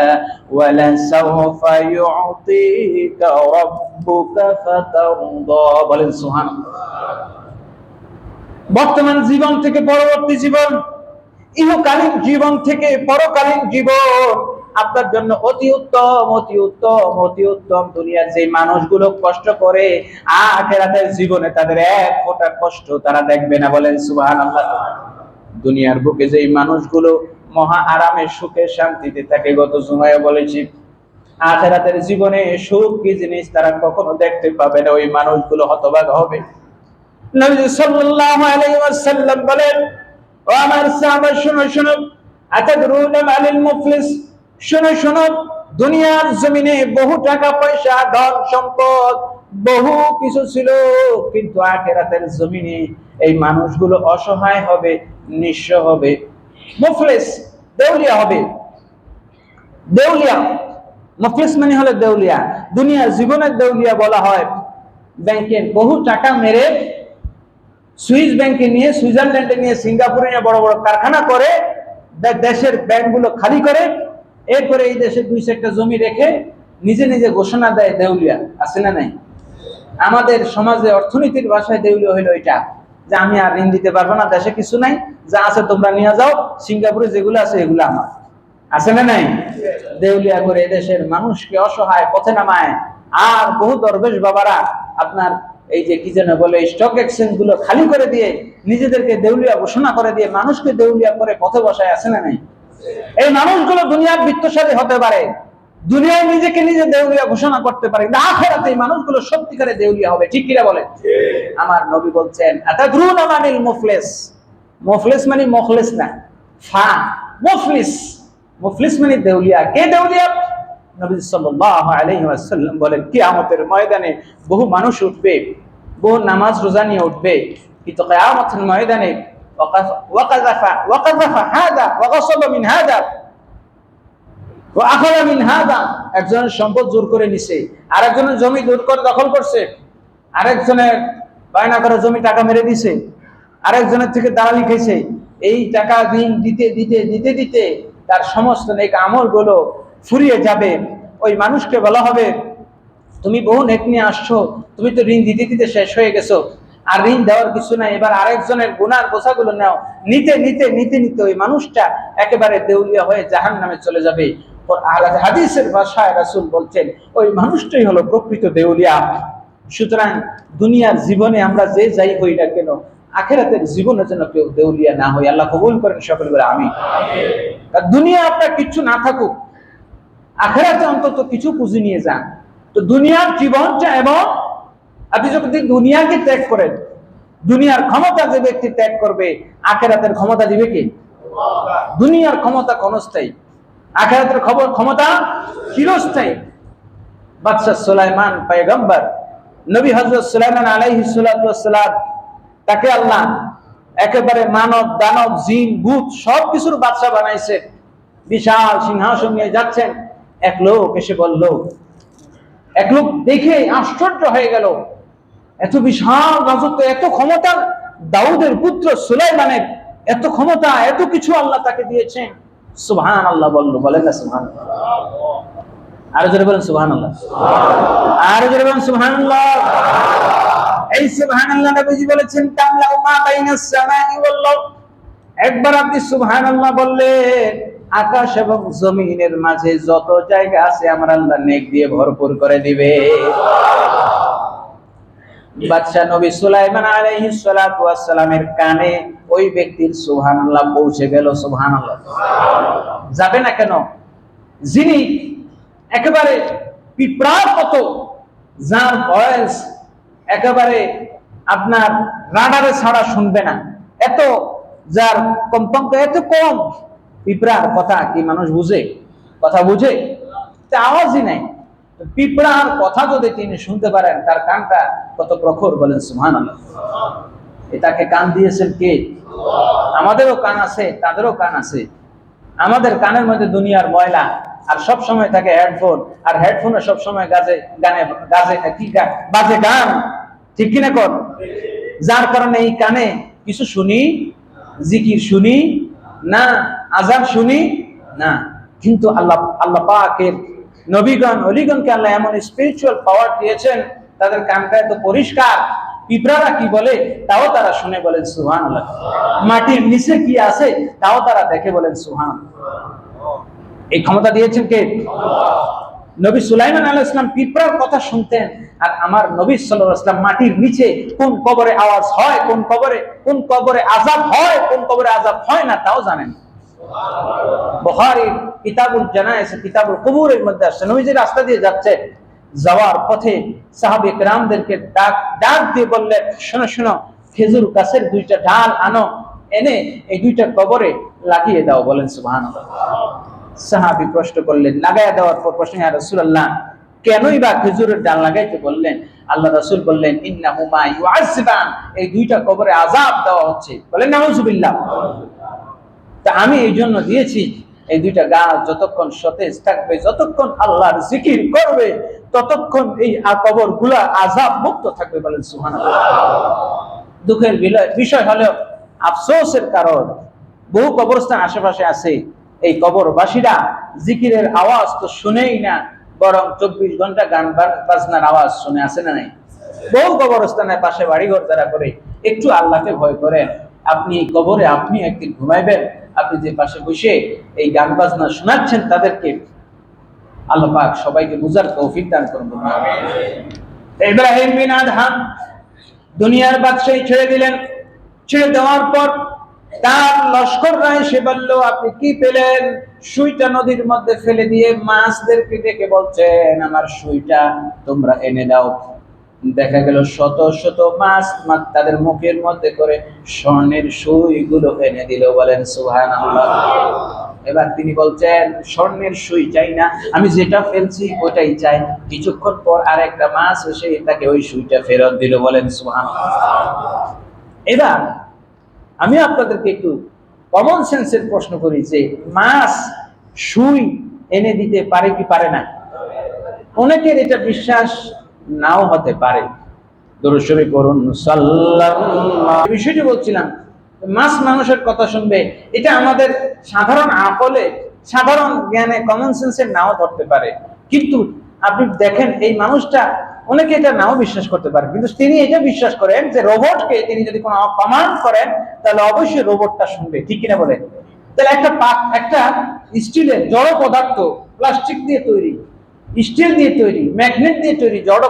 ওয়ালা সাওফা ইউতিকা রাব্বুকা ফাতারদা। বলেন সুবহানাল্লাহ। বর্তমান জীবন থেকে পরবর্তী জীবন, ইহকালীন জীবন থেকে পরকালীন জীবন আপনার জন্য অতি উত্তম, অতি উত্তম, অতি উত্তম। দুনিয়ার যে মানুষগুলো কষ্ট করে, আখিরাতের জীবনে তাদের এক ফোঁটা কষ্ট তারা দেখবে না। বলেন সুবহানাল্লাহ। দুনিয়ার বুকে যে মানুষগুলো মহা আরামে সুখে শান্তিতে থাকে, গত জুমায় বলেছি, আখিরাতের জীবনে সুখ কি জিনিস তারা কখনো দেখতে পাবে না। ওই মানুষগুলো হতভাগা হবে। নবী সাল্লাল্লাহু আলাইহি ওয়াসাল্লাম বলেন, ও আমার সাহাবা শুনো শুনো, আতাদরুনা মালিল মুফলিস, শোনো শোনো, দুনিয়ার জমিনে বহু টাকা পয়সা, ধন সম্পদ, বহু কিছু ছিল, কিন্তু আখিরাতের জমিনে এই মানুষগুলো অসহায় হবে, নিঃস্ব হবে, মুফলিস, দেউলিয়া হবে। দেউলিয়া, মুফলিস মানে হলো দেউলিয়া। দুনিয়ার জীবনের দেউলিয়া বলা হয় ব্যাংকের বহু টাকা মেরে সুইস ব্যাংকে নিয়ে, সুইজারল্যান্ডে নিয়ে, সিঙ্গাপুরে নিয়ে বড় বড় কারখানা করে দেশের ব্যাংকগুলো খালি করে, এরপরে এই দেশে 2-4টা জমি রেখে নিজে নিজে ঘোষণা দেয় দেউলিয়া। আছে না নাই? আমাদের সমাজে অর্থনীতির ভাষায় দেউলিয়া হইলো এটা, যে আমি আর ঋণ দিতে পারবো না, দেশে কিছু নাই, যা আছে তোমরা নিয়ে যাও, সিঙ্গাপুরে যেগুলো আছে এগুলো আমার। আছে না নাই? দেউলিয়া করে এদেশের মানুষকে অসহায় পথে নামায়। আর বহু দরবেশ বাবারা আপনার এই যে কি যেন বলে, স্টক এক্সচেঞ্জ গুলো খালি করে দিয়ে নিজেদেরকে দেউলিয়া ঘোষণা করে দিয়ে মানুষকে দেউলিয়া করে পথে বসায়। আছে না নাই? এই মানুষগুলো দুনিয়ার বিত্তশালী হতে পারে, দুনিয়ায় নিজেকে নিজে দেউলিয়া ঘোষণা করতে পারে, না আখিরাতে এই মানুষগুলো সত্যিকারে দেউলিয়া হবে। ঠিক কিনা বলে? আমার নবী বলছেন, আতাদরুনা মানিল মুফলিস। মুফলিস মানে মুখলিস না, ফা, মুফলিস। মুফলিস মানে দেউলিয়া। কে দেউলিয়া? নবী সাল্লাল্লাহু আলাইহি ওয়াসাল্লাম বলেন, কিয়ামতের ময়দানে বহু মানুষ উঠবে, বহু নামাজ রোজা নিয়ে উঠবে, কিন্তু কিয়ামতের ময়দানে ওয়াকাযাফা হাদা ওয়াগাসাবা মিন হাদা ওয়া আখাযা মিন হাদা, একজনের সম্পদ জোর করে নিছে, আরেকজনের জমি জোর করে দখল করছে, আরেকজনের বায়না করে জমি টাকা মেরে দিছে, আরেকজনের থেকে দালালি খাইছে। এই টাকা ঋণ দিতে দিতে দিতে দিতে তার সমস্ত নেক আমলগুলো ফুরিয়ে যাবে। ওই মানুষকে বলা হবে, তুমি বহু নেক নিয়ে আসছো, তুমি তো ঋণ দিতে দিতে শেষ হয়ে গেছো, আর ঋণ দেওয়ার কিছু নাই, এবার আরেকজনের গুনার বোঝাগুলো নাও। নিতে নিতে নিতে নিতে ওই মানুষটা একেবারে দেউলিয়া হয়ে জাহান্নামে চলে যাবে। হাদিসের ভাষায় রাসূল বলছেন, ওই মানুষটাই হলো প্রকৃত দেউলিয়া। সুতরাং দুনিয়ার জীবনে আমরা যে যাই হই না কেন, আখিরাতের জীবনে যেন কেউ দেউলিয়া না হয়। আল্লাহ কবুল করেন সকলে বলে আমিন। দুনিয়া আপনার কিছু না থাকুক, আখিরাতে অন্তত কিছু পুঁজি নিয়ে যান। তো দুনিয়ার জীবনটা, এবং আপনি যদি দুনিয়াকে ত্যাগ করেন, দুনিয়ার ক্ষমতা যে ব্যক্তি ত্যাগ করবে, আখিরাতের ক্ষমতা দিবে কি? দুনিয়ার ক্ষমতা ক্ষণস্থায়ী, আখিরাতের ক্ষমতা চিরস্থায়ী। বাদশা সুলাইমান পয়গম্বর, নবী হযরত সুলাইমান আলাইহিস সালাতু ওয়াস সালাম, তাকে আল্লাহ একেবারে মানব দানব জিন ভূত সবকিছুর বাদশা বানাইছে। বিশাল সিংহাসন নিয়ে যাচ্ছেন, এক লোক এসে বলল, এক লোক দেখে আশ্চর্য হয়ে গেল, এত বিশাল রাজত্ব, এত ক্ষমতা, দাউদের পুত্র সুলাইমানের এত ক্ষমতা, এত কিছু আল্লাহ তাকে দিয়েছেন। সুবহানাল্লাহ বলল, বলেন না সুবহানাল্লাহ? আরো জোরে বলেন সুবহানাল্লাহ, আরো জোরে বলেন সুবহানাল্লাহ। এই সুবহানাল্লাহ নবীজি বলেছেন, তামলাউ মা বাইনাস সামাই ওয়াল আরদ। একবার আপনি সুবহানাল্লাহ বললেন, আকাশ এবং জমিনের মাঝে যত জায়গা আছে আমার আল্লাহ নেক দিয়ে ভরপুর করে দিবে। বাদশা নবী সুলাইমান আলাইহিস সালাতু ওয়াস সালামের কানে ওই ব্যক্তির সুবহানাল্লাহ পৌঁছে গেল। সুবহানাল্লাহ যাবে না কেন? যিনি একেবারে পিঁপড়ার মতো, যার ভয়েস একেবারে আপনার রাডারে ছাড়া শুনবে না, এত যার কম্পাঙ্ক এত কম, পিঁপড়ার কথা কি মানুষ বুঝে? কথা বুঝে? আওয়াজই নাই। পিঁপড়ার কথা যদি তিনি শুনতে পারেন, তার কানটা কত প্রখর, বলেন সুবহানাল্লাহ। এটাকে কান দিয়েছেন কে? আমাদেরও কান আছে, তাদেরও কান আছে। আমাদের কানের মধ্যে দুনিয়ার ময়লা, আর সব সময় থাকে হেডফোন, আর হেডফোনে সব সময় বাজে গান। ঠিক কিনা কর? যার কারণে এই কানে কিছু শুনি, জিকির শুনি না, আযান শুনি না। কিন্তু আল্লাহ পাকের নবীগণ ওলিগণকে আল্লাহ এমন স্পিরিচুয়াল পাওয়ার দিয়েছেন, তাদের কানটা এত পরিষ্কার, পিঁপড়ারা কি বলে তাও তারা শুনে, বলেন সুবহানাল্লাহ। মাটির নিচে কি আছে তাও তারা দেখে, বলেন সুবহানাল্লাহ। এই ক্ষমতা দিয়েছেন কে? নবী সুলাইমান আলাইহিস সালাম পিঁপড়ার কথা শুনতেন, আর আমার নবী সাল্লাল্লাহু আলাইহি ওয়াসাল্লাম মাটির নিচে কোন কবরে আওয়াজ হয়, কোন কবরে আযাব হয়, কোন কবরে আযাব হয় না তাও জানেন। বুখারী কিতাবুল জানায়েজ, কিতাবুল কুবুরের মধ্যে আসছে, নবীজি রাস্তা দিয়ে যাচ্ছে, যাওয়ার পথে সাহাবী কিরামদেরকে ডাক দিয়ে বললেন, শোনো শোনো, খেজুর গাছের 2টা ডাল আনো, এনে এই 2টা কবরে লাগিয়ে দাও, বলেন সুবহানাল্লাহ। সাহাবী প্রশ্ন করলেন, লাগায়া দেওয়ার পর প্রশ্ন, ইয়া রাসূলুল্লাহ কেনই বা খেজুরের ডাল লাগাইতে বললেন? আল্লাহ রাসূল বললেন, ইন্নাহুমা ইউআযিবান, এই দুইটা কবরে আযাব দেওয়া হচ্ছে। বলেন নাউযুবিল্লাহ। তা আমি এই জন্য দিয়েছি, এই দুইটা গাছ যতক্ষণ সতেজ থাকবে, যতক্ষণ আল্লাহর জিকির করবে, ততক্ষণ এই কবর গুলা আযাব মুক্ত থাকবে। বলেন সুবহানাল্লাহ। দুঃখের বিষয় হলো, আফসোসের কারণ, বহু কবরস্থান আশেপাশে আছে, এই কবরবাসীরা জিকিরের আওয়াজ তো শুনেই না, বরং 24 ঘন্টা গান বাজনার আওয়াজ শুনে। আছে না নাই? বহু কবরস্থানের পাশে বাড়িঘর যারা করে, একটু আল্লাহকে ভয় করেন। আপনি কবরে আপনি একদিন ঘুমাইবেন, আপনি যে পাশে বসে এই গান বাজনা শোনাচ্ছেন তাদেরকে, আল্লাহ পাক সবাইকে বুঝার তৌফিক দান করুন। ইব্রাহিম বিন আদহাম দুনিয়ার বাদশাহী ছেড়ে দিলেন। ছেড়ে দেওয়ার পর তার লস্কররা এসে বলল, আপনি কি পেলেন? সুইটা নদীর মধ্যে ফেলে দিয়ে মাছদেরকে ডেকে বলছেন, আমার সুইটা তোমরা এনে দাও। দেখা গেল শত শত মাছ তাদের মুখের মধ্যে করে স্বর্ণের সুইগুলো এনে দিল। বলেন সুবহানাল্লাহ। এবার তিনি বলছেন, স্বর্ণের সুই চাই না, আমি যেটা ফেলছি ওটাই চাই। কিছুক্ষণ পর আরেকটা মাছ এসে তাকে ওই সুইটা ফেরত দিল। বলেন সুবহানাল্লাহ। এবার আমি আপনাদেরকে একটু কমন সেন্সের প্রশ্ন করি যে মাছ সুই এনে দিতে পারে কি পারে না? অনেকের এটা বিশ্বাস নাও হতে পারে। দরুদ শরীফ পড়ুন সাল্লাল্লাহু। বিষয়টি বলছিলাম, মাছ মানুষের কথা শুনবে, এটা আমাদের সাধারণ আকলে, সাধারণ জ্ঞানে, কমন সেন্সে নাও ধরতে পারে। কিন্তু আপনি দেখেন এই মানুষটা, অনেকে এটা নাও বিশ্বাস করতে পারে, কিন্তু তিনি এটা বিশ্বাস করেন যে রোবটকে তিনি যদি কোনো কমান্ড করেন তাহলে অবশ্যই রোবটটা শুনবে। ঠিক কিনা বলেন? তাহলে একটা স্টিলের জড় পদার্থ, প্লাস্টিক দিয়ে তৈরি, স্টিল দিয়ে তৈরি, ম্যাগনেট দিয়ে তৈরি জড়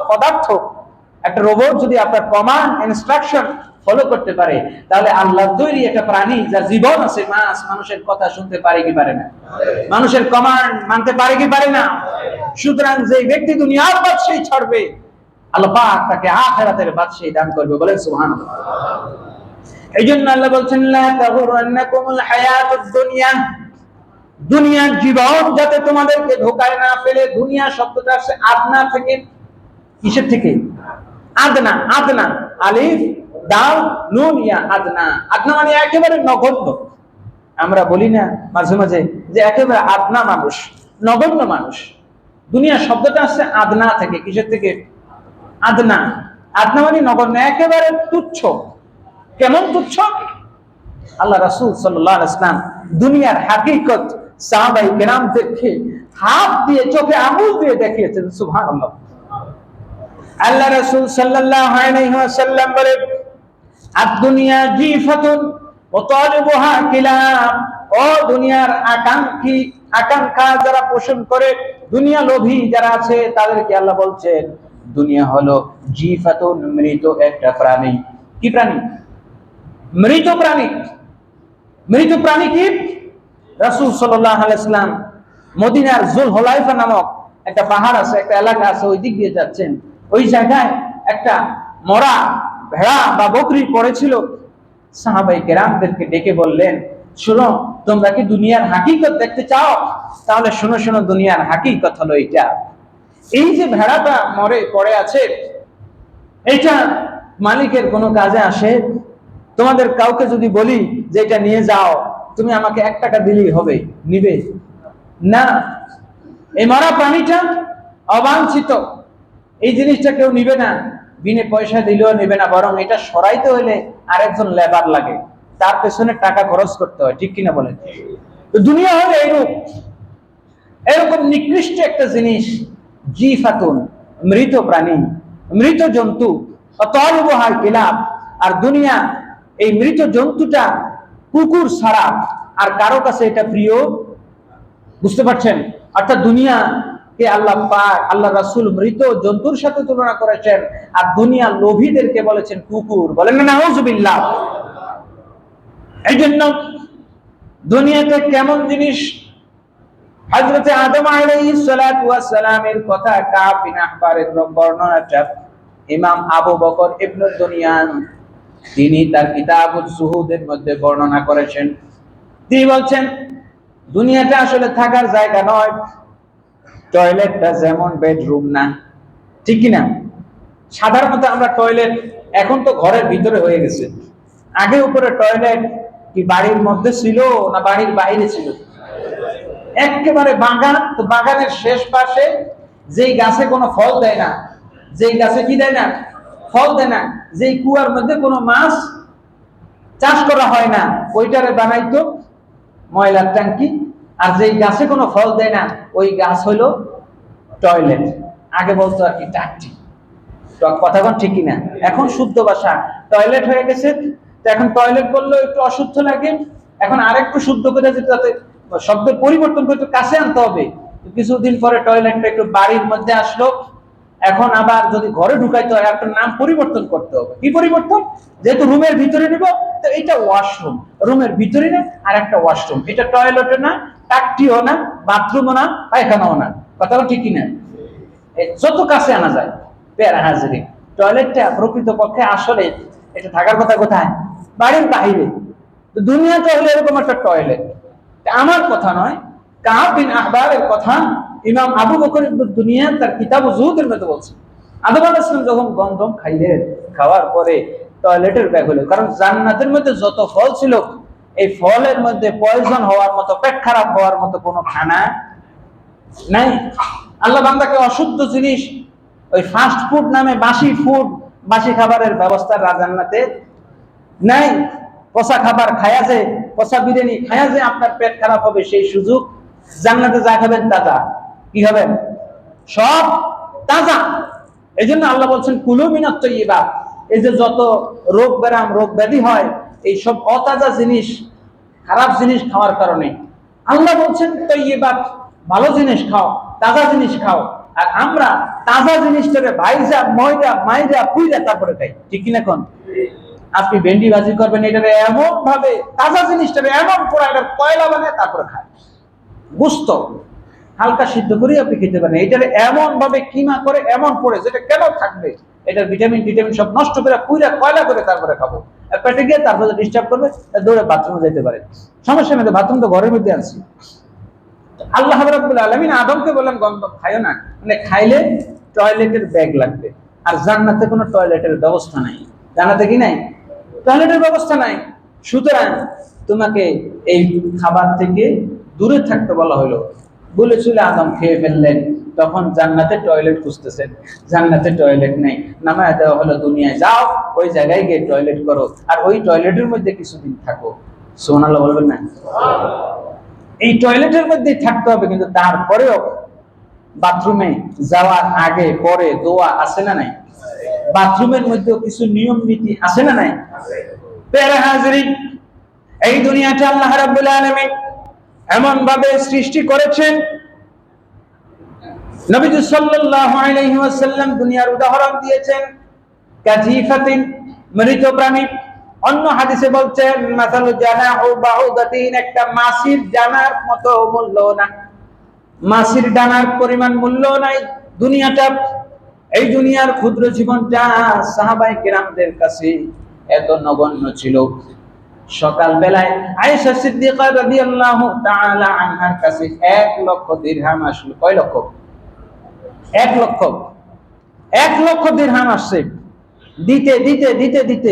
পদার্থ, একটা রোবট যদি আপনার কমান্ড ইনস্ট্রাকশন ফলো করতে পারে, তাহলে আল্লাহর তৈরি একটা প্রাণী যার জীবন আছে, মাছ, মানুষের কথা শুনতে পারে কি পারে না? মানুষের কমান্ড মানতে পারে কি পারে না? সুতরাং যে ব্যক্তি দুনিয়ার বাদশাহী ছাড়বে, আল্লাহ পাক তাকে আখিরাতের বাদশাহী দান করবে। বলেন সুবহানাল্লাহ। এইজন্য আল্লাহ বলছেন, লা তাগুররান্নাকুমুল হায়াতুদ দুনিয়া, দুনিয়ার জীবন যাতে তোমাদেরকে ধোঁকায় না ফেলে। দুনিয়া শব্দটা আসছে আদনা থেকে। কিসের থেকে? আদনা। আদনা, আলিফ দাল নুন ইয়া, আদনা। আদনা মানে একেবারে নগণ্য। আমরা বলি না মাঝে মাঝে যে একেবারে আদনা মানুষ, নগণ্য মানুষ। দুনিয়া শব্দটা আসছে আদনা থেকে। কিসের থেকে? আদনা। আদনা মানে নগণ্য, একেবারে তুচ্ছ। কেমন তুচ্ছ? আল্লাহ রাসূল সাল্লাল্লাহু আলাইহি ওয়াসাল্লাম দুনিয়ার হাকিকত সাহাবায়ে কেরামদেরকে হাত দিয়ে, চোখে আঙুল দিয়ে দেখিয়েছেন। সুবহানাল্লাহ। আল্লাহ রাসূল সাল্লাল্লাহু আলাইহি ওয়াসাল্লাম বলেন, আদ-দুনিয়া জিফাতুন ওয়া তালিবুহা কিলাব। ও দুনিয়ার আকাঙ্ক্ষা যারা পোষণ করে, দুনিয়া লোভী যারা আছে, তাদেরকে আল্লাহ বলছেন দুনিয়া হলো জিফাতুন, মৃত একটা প্রাণী। কি প্রাণী? মৃত প্রাণী। মৃত প্রাণী কি? রাসূল সাল্লাল্লাহু আলাইহি ওয়াসাল্লাম মদিনার যুলহুলাইফা নামক একটা পাহাড় আছে, একটা এলাকা আছে, ওই দিক দিয়ে যাচ্ছেন। ওই জায়গায় একটা মরা ভেড়া বা বকরি পড়েছিল। সাহাবায়ে কেরামদেরকে ডেকে বললেন, শোনো, তোমরা কি দুনিয়ার হাকিকত দেখতে চাও? তাহলে শোনো শোনো, দুনিয়ার হাকিকত হলো এটা। এই যে ভেড়াটা মরে পড়ে আছে, এটা মালিকের কোনো কাজে আসে? তোমাদের কাউকে যদি বলি যে এটা নিয়ে যাও, তুমি আমাকে 1 টাকা দিলেই হবে, নিবে না? এই মরা প্রাণীটা অবাঞ্ছিত, এই জিনিসটা কেউ নিবে না, বিনে পয়সা দিলেও নেবে না, বরং এটা সরাইতে হলে আরেকজন লেবার লাগে, তার পেছনে টাকা খরচ করতে হয়। ঠিক কিনা বলেন? তো দুনিয়া হলো এরকম নিকৃষ্ট একটা জিনিস। জিফাতুন, মৃত প্রাণী, মৃত জন্তু। তালিবুহা কিলাব, আর দুনিয়া, এই মৃত জন্তুটা কুকুর ছাড়া আর কারো কাছে এটা প্রিয়। বুঝতে পারছেন? অর্থাৎ দুনিয়া কে আল্লাহ পাক, আল্লাহ রাসূল মৃত জন্তুর সাথে তুলনা করেছেন, আর দুনিয়া লোভীদেরকে বলেছেন কুকুর। বলেন না নাউযুবিল্লাহ। এই জন্য দুনিয়াতে কেমন জিনিস, হযরত আদম আলাইহিস সালাতু ওয়াস সালামের কথা কাব বিন আহবারের বর্ণনাটা ইমাম আবু বকর ইবনে দুনিয়ান তিনি তার কিতাবুজ জুহুদের মধ্যে বর্ণনা করেছেন। তিনি বলছেন, দুনিয়াটা আসলে থাকার জায়গা নয়। টয়লেটটা যেমন বেডরুম না, ঠিক কিনা? সাধারণত আমরা টয়লেট এখন তো ঘরের ভিতরে হয়ে গেছে। আগে উপরে টয়লেট কি বাড়ির মধ্যে ছিল না বাড়ির বাইরে ছিল? একেবারে বাগান, তো বাগানের শেষ পাশে যেই গাছে কোনো ফল দেয় না, যেই গাছে কি দেয় না, ফল দেয় না, যেই কুয়ার মধ্যে কোনো মাছ চাষ করা হয় না, ওইটারে বানাইতো ময়লার ট্যাঙ্কি। আর যেই গাছে কোনো ফল দেয় না, ওই গাছ হইলো টয়লেট। আগে বলতো আর কি টাকটি। কথা কোন ঠিক কিনা? এখন শুদ্ধ ভাষা টয়লেট হয়ে গেছে। তো এখন টয়লেট বললেও একটু অশুদ্ধ লাগে, এখন আরেকটু শুদ্ধ করে যেতে যাতে শব্দের পরিবর্তন করে একটু কাছে আনতে হবে। কিছুদিন পরে টয়লেটটা একটু বাড়ির মধ্যে আসলো, এখন আবার যদি ঘরে ঢুকাইতে হয় একটা নাম পরিবর্তন করতে হবে। কি পরিবর্তন? যেহেতু রুমের ভিতরে নিব, তো এটা ওয়াশরুম, রুমের ভিতরে না আর একটা ওয়াশরুম। এটা টয়লেটও না, টাকটিও না, বাথরুমও না, পায়খানাও না। কথা ঠিক কিনা? যত কাছে আনা যায়। পেয়ারা হাজিরি, টয়লেটটা প্রকৃতপক্ষে আসলে এটা থাকার কথা কোথায়? বাড়ির বাহিরে। দুনিয়াতে হলে এরকম একটা টয়লেট। আমার কথা নয়, কাব বিন আহবারের কথা ইমাম আবু বকর ইবনে দুনিয়া তার কিতাব যুহুদের মধ্যে বলছে। আদম আলাইহিস সালাম যখন গন্ধম খাইলেন, খাওয়ার পরে টয়লেটের ব্যাগ হলো, কারণ জান্নাতের মধ্যে যত ফল ছিল এই ফলের মধ্যে পয়জন হওয়ার মতো, পেট খারাপ হওয়ার মতো কোনো খানা নাই। আল্লাহ বান্দাকে অশুদ্ধ জিনিস, ওই ফাস্ট ফুড নামে বাসি ফুড, বাসি খাবারের ব্যবস্থা জান্নাতে নাই। পচা খাবার খায়া যে, পচা বিরিয়ানি খায়া যে আপনার পেট খারাপ হবে সেই সুযোগ জান্নাতে যা খাবেন তাজা। কি হবেন? সব তাজা। এই জন্য আল্লাহ বলছেন কুলু মিনাত তাইয়্যিবাত। এই যে যত রোগ ব্যারাম, রোগ ব্যাধি হয় এই সব অতাজা জিনিস, খারাপ জিনিস খাওয়ার কারণে। আল্লাহ বলছেন তাইয়্যিবাত, ভালো জিনিস খাও, তাজা জিনিস খাও। আর আমরা তাজা জিনিসটাকে ভাইজা ময়দা মাইরা পুইরা তারপরে খাই, ঠিক কিনা? কোন আপনি ভেন্ডি ভাজি করবেন, এটারে এমন ভাবে তাজা জিনিসটারে এমন পোড়া, এটা কয়লা বানায় তারপরে খায়। গোস্ত হালকা সিদ্ধ করে আপনি খেতে পারেন, এটারে এমন ভাবে কিমা করে এমন পড়ে যেটা কেন থাকবে, এটার ভিটামিন টিটামিন সব নষ্ট করে পুইরা কয়লা করে তারপরে খাবো। পেটে গিয়ে তারপরে ডিস্টার্ব করবে, দৌড়ে বাথরুমে যেতে পারে। সমস্যা নেই, বাথরুম তো ঘরের মধ্যে আনছি। আল্লাহ রাব্বুল আলামিন আদমকে বললেন গন্ধম খাইও না, মানে খাইলে টয়লেটের ব্যাগ লাগবে। আর জান্নাতে কোনো টয়লেটের ব্যবস্থা নাই। জান্নাতে কি নাই? টয়লেটের ব্যবস্থা নাই। সুতরাং তোমাকে এই খাবার থেকে দূরে থাকতে বলা হলো। বলেছিল আদম খেয়ে ফেললেন, তখন জান্নাতে টয়লেট খুঁজতেছেন, জান্নাতে টয়লেট নেই। নামায় দেওয়া হলো দুনিয়ায়, যাও ওই জায়গায় গিয়ে টয়লেট করো, আর ওই টয়লেটের মধ্যে কিছুদিন থাকো। সুবহানাল্লাহ বলবেন না? এই টয়লেটের মধ্যেই থাকতে হবে, কিন্তু তারপরেও বাথরুমে যাওয়ার আগে পরে দোয়া আছে না নাই? বাথরুমের মধ্যেও কিছু নিয়ম নীতি আছে না নাই? প্যারা হাজরিন, এই দুনিয়াটা আল্লাহ রাব্বুল আলামিন এমন ভাবে সৃষ্টি করেছেন, নবীজি সাল্লাল্লাহু আলাইহি ওয়াসাল্লাম দুনিয়ার উদাহরণ দিয়েছেন কাজিফাতিন, মৃত প্রাণী। অন্য হাদিসে বলছেন মাসালু জানাহু বাউদাতিন, একটা মাছির ডানার মতো মূল্য না, মাছির ডানার পরিমাণ মূল্য নাই দুনিয়াটা। এই দুনিয়ার ক্ষুদ্র জীবনটা সাহাবায়ে কেরামদের কাছে এত নগণ্য ছিল। সকাল বেলায় আয়েশা সিদ্দিকা রাদিয়াল্লাহু তাআলা আনহার কাছে 1 লক্ষ দিরহাম আসলো। কয় লক্ষ? 1 লক্ষ। 1 লক্ষ দিরহাম আসছে। দিতে দিতে দিতে দিতে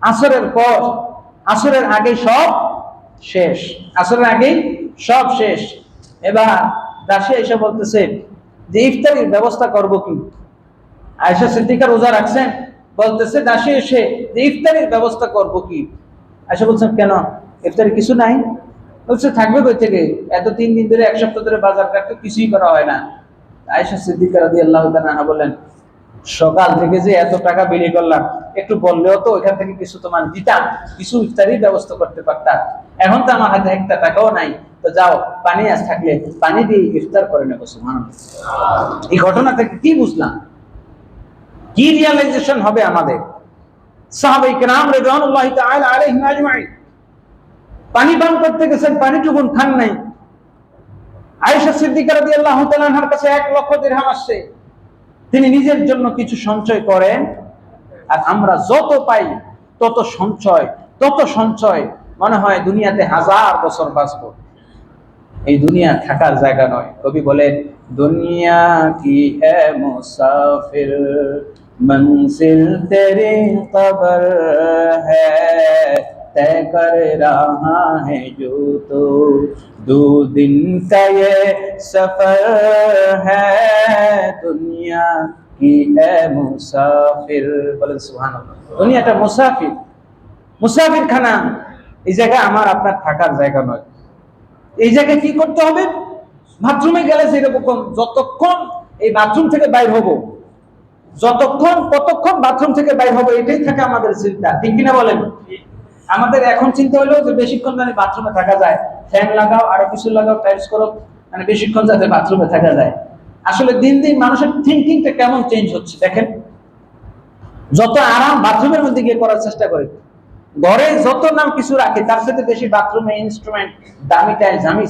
আসরের পর, আসরের আগে সব শেষ, আসরের আগে সব শেষ। এবার দাসী এসে বলতেছে যে ইফতারির ব্যবস্থা করব কি? আয়েশা সিদ্দিকা রোজা রাখছেন, বলতেছে দাসী এসে যে ইফতারির ব্যবস্থা করব কি? আয়েশা বলছেন কেন, ইফতারি কিছু নাই? বলছে থাকবে কই থেকে, এত 3 দিন ধরে 1 সপ্তাহ ধরে বাজার ঘাট কিছুই করা হয় না। আয়েশা সিদ্দিকা রাদিয়াল্লাহু তাআলা বলেন সকাল থেকে যে এত টাকা বিলি করলাম, একটু বললেও তো ওইখান থেকে কিছু তোমার দিতাম, কিছু ইফতারির ব্যবস্থা করতে পারতাম। এখন তো আমার হাতে 1 টাকাও নাই, তো যাও পানি আজ থাকলে পানি দিয়ে ইফতার করে নেবো। সুবহানাল্লাহ। এই ঘটনা থেকে কি বুঝলাম, কি রিয়ালাইজেশন হবে আমাদের? সাহাবায়ে কেরাম রাদিয়াল্লাহু তাআলা আলাইহিম আজমাইন পানি পান করতে গেছেন, পানিটুকুন খান নাই। আয়েশা সিদ্দিকা রাদিয়াল্লাহু তাআলা আনহার কাছে 1 লক্ষ দিরহাম আসছে, তিনি নিজের জন্য কিছু সঞ্চয় করেন। আর আমরা যত পাই তত সঞ্চয় মনে হয় দুনিয়াতে 1000 বছর বাঁচবো। এই দুনিয়া থাকার জায়গা নয়। কবি বলেন, দুনিয়া কি এ মুসাফির, मंजिल तेरी कब्र है, तय कर रहा है जो तो 2 दिन का ये सफर है, दुनिया की ए मुसाफिर। বলেন সুবহানাল্লাহ। দুনিয়াটা মুসাফির, মুসাফির খানা। এই জায়গা আমার আপনার থাকার জায়গা নয়। এই জায়গায় কি করতে হবে? বাথরুমে গেলে যেরকম যতক্ষণ এই বাথরুম থেকে বাইর হব, কতক্ষণ বাথরুম থেকে বাইর হবো, এটাই থাকে আমাদের চিন্তা, ঠিক কিনা বলেন? আমাদের এখন চিন্তা হলো যে বেশিক্ষণ মানে বাথরুমে থাকা যায়, ফ্যান লাগাও, আরো কিছু লাগাও, টাইলস করো, মানে বেশিক্ষণ যাতে বাথরুমে থাকা যায়। আসলে দিন দিন মানুষের থিঙ্কিংটা কেমন চেঞ্জ হচ্ছে দেখেন। যত আরাম বাথরুমের মধ্যে গিয়ে করার চেষ্টা করে, ঘরে যত নাম কিছু রাখে তার সাথে বেশি বাথরুমে ইনস্ট্রুমেন্ট, দামি টাইলস, দামি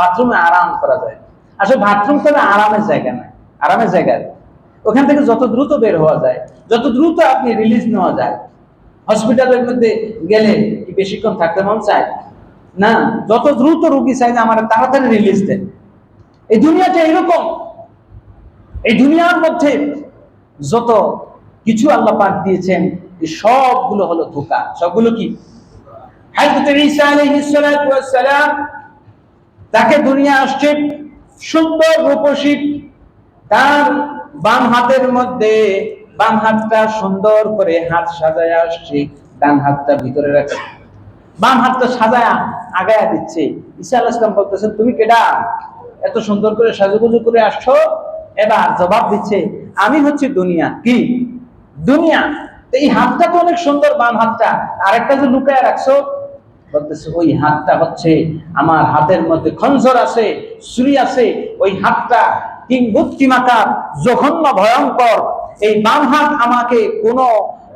বাথরুমে আরাম করা যায়। আসলে বাথরুম তো আরামের জায়গা না, আরামের জায়গা ওখান থেকে যত দ্রুত বের হওয়া যায়, যত দ্রুত আপনি রিলিজ নেওয়া যায়। হসপিটালের মধ্যে গেলে কি বেশিক্ষণ থাকতে মন চায় না? যত দ্রুত রোগী চাই যে আমার তাড়াতাড়ি রিলিজ দেন। এই দুনিয়াটা এরকম। এই দুনিয়ার মধ্যে যত কিছু আল্লাহ পাক দিয়েছেন, এই সবগুলো হলো ধোঁকা। সবগুলো কি? হযরত ঈসা আলাইহিস সালাতু ওয়াস সালাম, তাকে দুনিয়া আসছে সুন্দর রূপসী, তার বাম হাতের মধ্যে বাম হাতটা সুন্দর করে হাত সাজায় আসছে, ডান হাতটা ভিতরে রাখছে, বাম হাতটা সাজায় আগায়া দিচ্ছে। ঈসা আলাইহিস সালাম বলতেছেন, তুমি কেডা? এত সুন্দর করে সাজুগুজু করে আসছো। এবার জবাব দিচ্ছে, আমি হচ্ছে দুনিয়া। কি দুনিয়া? এই হাতটা তো অনেক সুন্দর, বাম হাতটা, আরেকটা যে লুকায় রাখছো। বলতেছে, ওই হাতটা হচ্ছে আমার হাতের মধ্যে খঞ্জর আছে, ছুরি আছে। ওই হাতটা কিংবুদ্ধিমাকার, জঘন্য, ভয়ঙ্কর। এই বাম হাত আমাকে কোন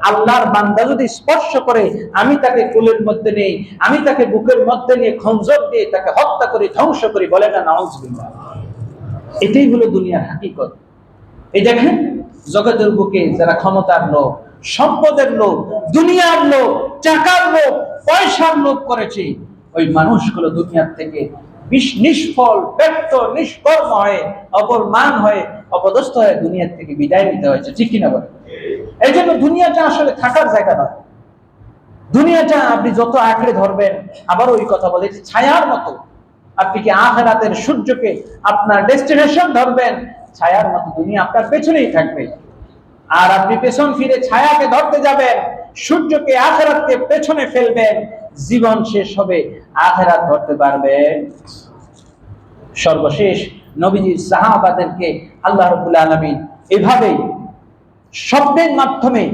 আল্লাহর বান্দা যদি স্পর্শ করে, আমি তাকে কোলের মধ্যে নেই, আমি তাকে বুকের মধ্যে নিয়ে খঞ্জর দিয়ে তাকে হত্যা করি, ধ্বংস করি। বলে না নাউজুবিল্লাহ। এটাই হলো দুনিয়ার হাকিকত। এই দেখেন, জগতের বুকে যারা ক্ষমতার লোক, সম্পদের লোক, দুনিয়ার লোক, টাকার লোক, পয়সার লোক করেছে, ওই মানুষগুলো দুনিয়ার থেকে নিষ্ফল, ব্যর্থ, নিষ্কর্ম হয়ে, অপমান হয়ে, অপদস্থ হয়ে দুনিয়ার থেকে বিদায় নিতে হয়েছে, ঠিক কিনা বলে? এই জন্য দুনিয়াটা আসলে থাকার জায়গা নয়। দুনিয়াটা আপনি যত আঁকড়ে ধরবেন, আবার ওই কথা বলে, ছায়ার মতো। আপনি কি আখিরাতের সূর্যকে আপনার ডেস্টিনেশন ধরবেন, ছায়ার মতো দুনিয়া আপনার পেছনেই থাকবে। আর আপনি পেছন ফিরে ছায়াকে ধরতে যাবেন, সূর্যকে, আখিরাতকে পেছনে ফেলবেন, জীবন শেষ হবে, আখিরাত ধরতে পারবেন। সর্বশেষ নবীজির সাহাবাদেরকে আল্লাহ রাব্বুল আলামিন এভাবেই শব্দের মাধ্যমে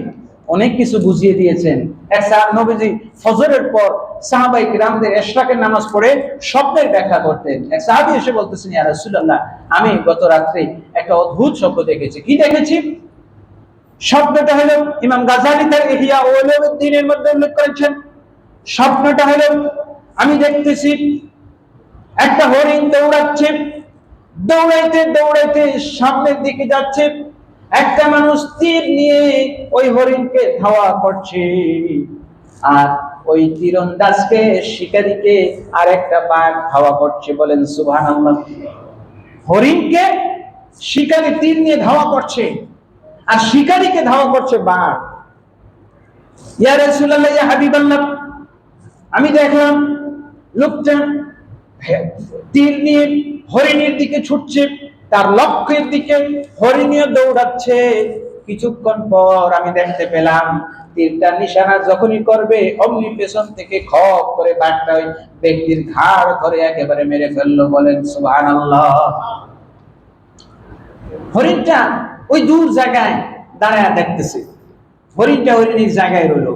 অনেক কিছু বুঝিয়ে দিয়েছেন। এক নবীজি ফজরের পর সাহাবায়ে কিরামদের ইশরাকের নামাজ পড়ে স্বপ্নের ব্যাখ্যা করতেন। এক সাহাবী এসে বলতেছেন, ইয়া রাসূলুল্লাহ, আমি গত রাত্রে একটা অদ্ভুত স্বপ্ন দেখেছি। কি দেখেছি? স্বপ্নটা হলো, ইমাম গাযালি তার ইহয়া উলুমুদ্দিনের মধ্যে উল্লেখ করেছেন, স্বপ্নটা হলো, আমি দেখতেছি একটা হরিণ দৌড়াচ্ছে, দৌড়াইতে দৌড়াইতে সামনের দিকে যাচ্ছে। একটা মানুষ তীর নিয়ে ওই হরিণকে ধাওয়া করছে, আর ওই তীরন্দাজকে, শিকারীকে আর একটা বাঘ ধাওয়া করছে। বলেন সুবহানাল্লাহ। হরিণকে শিকারী তীর নিয়ে ধাওয়া করছে, আর শিকারীকে ধাওয়া করছে বাঘ। ইয়া রাসূলুল্লাহ, ইয়া হাবিবাল্লাহ, আমি দেখলাম লোকটা তীর নিয়ে হরিণের দিকে ছুটছে, তার লক্ষ্যের দিকে হরিণীয় দৌড়াচ্ছে। কিছুক্ষণ পর আমি দেখতে পেলাম তীরটা নিশানা যখনই করবে, অমনি পেছন থেকে খপ করে বাঘটা ওই ব্যক্তির ঘাড় ধরে একেবারে মেরে ফেললো। বলেন সুবহানাল্লাহ। হরিণটা ওই দূর জায়গায় দাঁড়ায় দেখতেছে, হরিণটা হরিণীর জায়গায় রইল।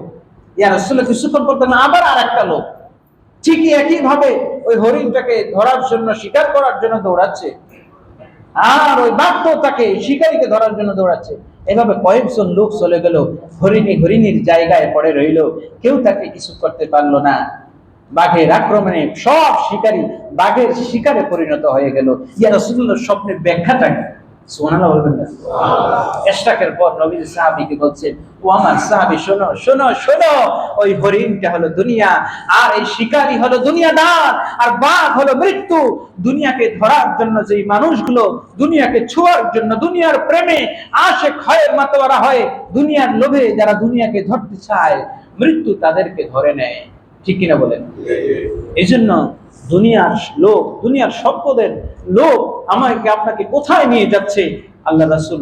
ইয়া রাসূলুল্লাহ, কিছুক্ষণ পর আবার আর একটা লোক ঠিকই একই ভাবে ওই হরিণটাকে ধরার জন্য, শিকার করার জন্য দৌড়াচ্ছে, আর ওই বাঘ তো তাকে, শিকারীকে ধরার জন্য দৌড়াচ্ছে। এভাবে কয়েকজন লোক চলে গেল, হরিণীর জায়গায় পড়ে রইল, কেউ তাকে কিছু করতে পারলো না। বাঘের আক্রমণে সব শিকারী বাঘের শিকারে পরিণত হয়ে গেল। ইয়া রাসূলুল্লাহ, স্বপ্নের ব্যাখ্যাটা সুবহানাল্লাহ বলবেন না? ইশরাকের পর নবীর সাহাবীকে বলছেন, ও আমার সাহাবী শোনো শোনো শোনো, ওই হরিণটা হলো দুনিয়া, আর এই শিকারী হলো দুনিয়াদার, আর বাঘ হলো মৃত্যু। দুনিয়াকে ধরার জন্য যেই মানুষগুলো দুনিয়াকে ছোঁয়ার জন্য দুনিয়ার প্রেমে আশিক হয়, মাতোয়ারা হয়, দুনিয়ার লোভে যারা দুনিয়াকে ধরতে চায়, মৃত্যু তাদেরকে ধরে নেয়। ঠিক কিনা বলেন? এই জন্য দুনিয়ার লোক, দুনিয়ার সম্পদের লোক আমাকে আপনাকে কোথায় নিয়ে যাচ্ছে? আল্লাহ রাসূল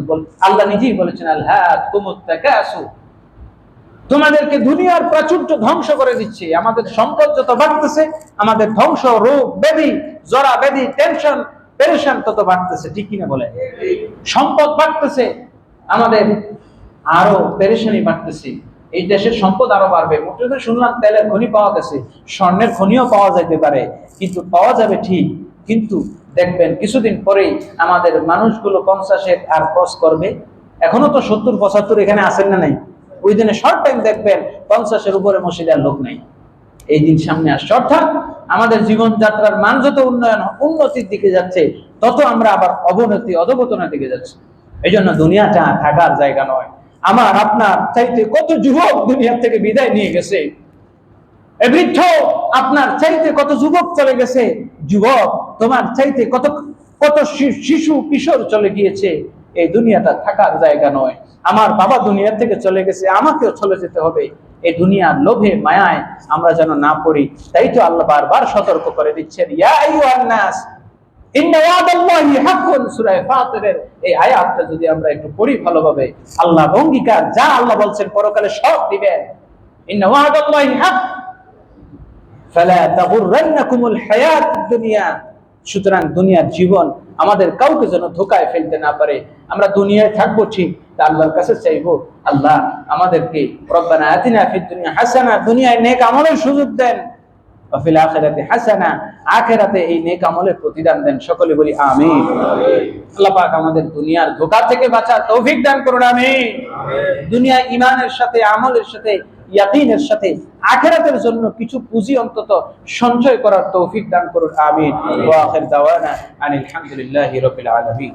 আল্লাহ নিজেই বলেছেন, আলহাকুমুত তাকাসুর, তোমাদেরকে দুনিয়ার প্রাচুর্য ধ্বংস করে দিচ্ছে। আমাদের সম্পদ যত বাড়তেছে, আমাদের ধ্বংস, রোগ ব্যাধি, জরা ব্যাধি, টেনশন পেরেশান তত বাড়তেছে। ঠিক কিনা বলে? সম্পদ বাড়তেছে, আমাদের আরো পেরেশানি বাড়তেছে। এই দেশের সম্পদ আরো বাড়বে। মোটে শুনলাম তেলের খনি পাওয়া গেছে, স্বর্ণের খনিও পাওয়া যেতে পারে, কিন্তু পাওয়া যাবে ঠিক, কিন্তু দেখবেন কিছুদিন পরেই আমাদের মানুষগুলো 50-এর আর ক্রস করবে। এখনো তো 70-75 এখানে আসেন না নাই? ওই দিনে শর্ট টাইম দেখবেন 50-এর উপরে মসজিদের লোক নাই। এই দিন সামনে আসছে। অর্থাৎ আমাদের জীবনযাত্রার মান যত উন্নতির দিকে যাচ্ছে, তত আমরা আবার অবনতি অধপতনের দিকে যাচ্ছি। এই জন্য দুনিয়াটা থাকার জায়গা নয়। আমার আপনার চাইতে কত যুবক দুনিয়া থেকে বিদায় নিয়ে গেছে। বৃদ্ধ আপনার চাইতে কত যুবক চলে গেছে। যুবক তোমার চাইতে কত কত শিশু কিশোর চলে গিয়েছে। এই দুনিয়াটা থাকার জায়গা নয়। আমার বাবা দুনিয়া থেকে চলে গেছে, আমাকেও চলে যেতে হবে। এই দুনিয়ার লোভে মায়ায় আমরা যেন না পড়ি। তাই তো আল্লাহ বারবার সতর্ক করে দিচ্ছেন, ইয়া আইয়ুহান নাস ইন্না ওয়াদাল্লাহি হাক্কুন। সূরা ফাতিরের এই আয়াতটা যদি আমরা একটু পড়ি ভালোভাবে, আল্লাহর অঙ্গীকার যা আল্লাহ বলছেন পরকালে সব দিবেন। ইন্না ওয়াদাল্লাহি হাক্ক ফালা তাগুররান্নাকুমুল হায়াতুদ দুনিয়া। সুতরাং দুনিয়ার জীবন আমাদের কাউকে যেন ধোঁকায় ফেলতে না পারে। আমরা দুনিয়ায় থাকবো ঠিক, তা আল্লাহর কাছে চাইবো, আল্লাহ আমাদেরকে রব্বানা আতিনা ফিদ দুনিয়া হাসানা, দুনিয়ায় নেক আমলের সুযোগ দেন, ওয়া ফিল আখিরাতি হাসানা, আখিরাতে এই নেক আমলের প্রতিদান দেন। সকলে বলি আমিন। আল্লাহ পাক আমাদের দুনিয়ার ধোঁকা থেকে বাঁচার তৌফিক দান করুন, আমিন। দুনিয়ায় ঈমানের সাথে, আমলের সাথে, ইয়াকিনের সাথে আখিরাতের জন্য কিছু পুঁজি অন্তত সঞ্চয় করার তৌফিক দান করুন, আমিন। ওয়া আখির দাওয়ানা আনিল হামদুলিল্লাহি রাব্বিল আলামিন।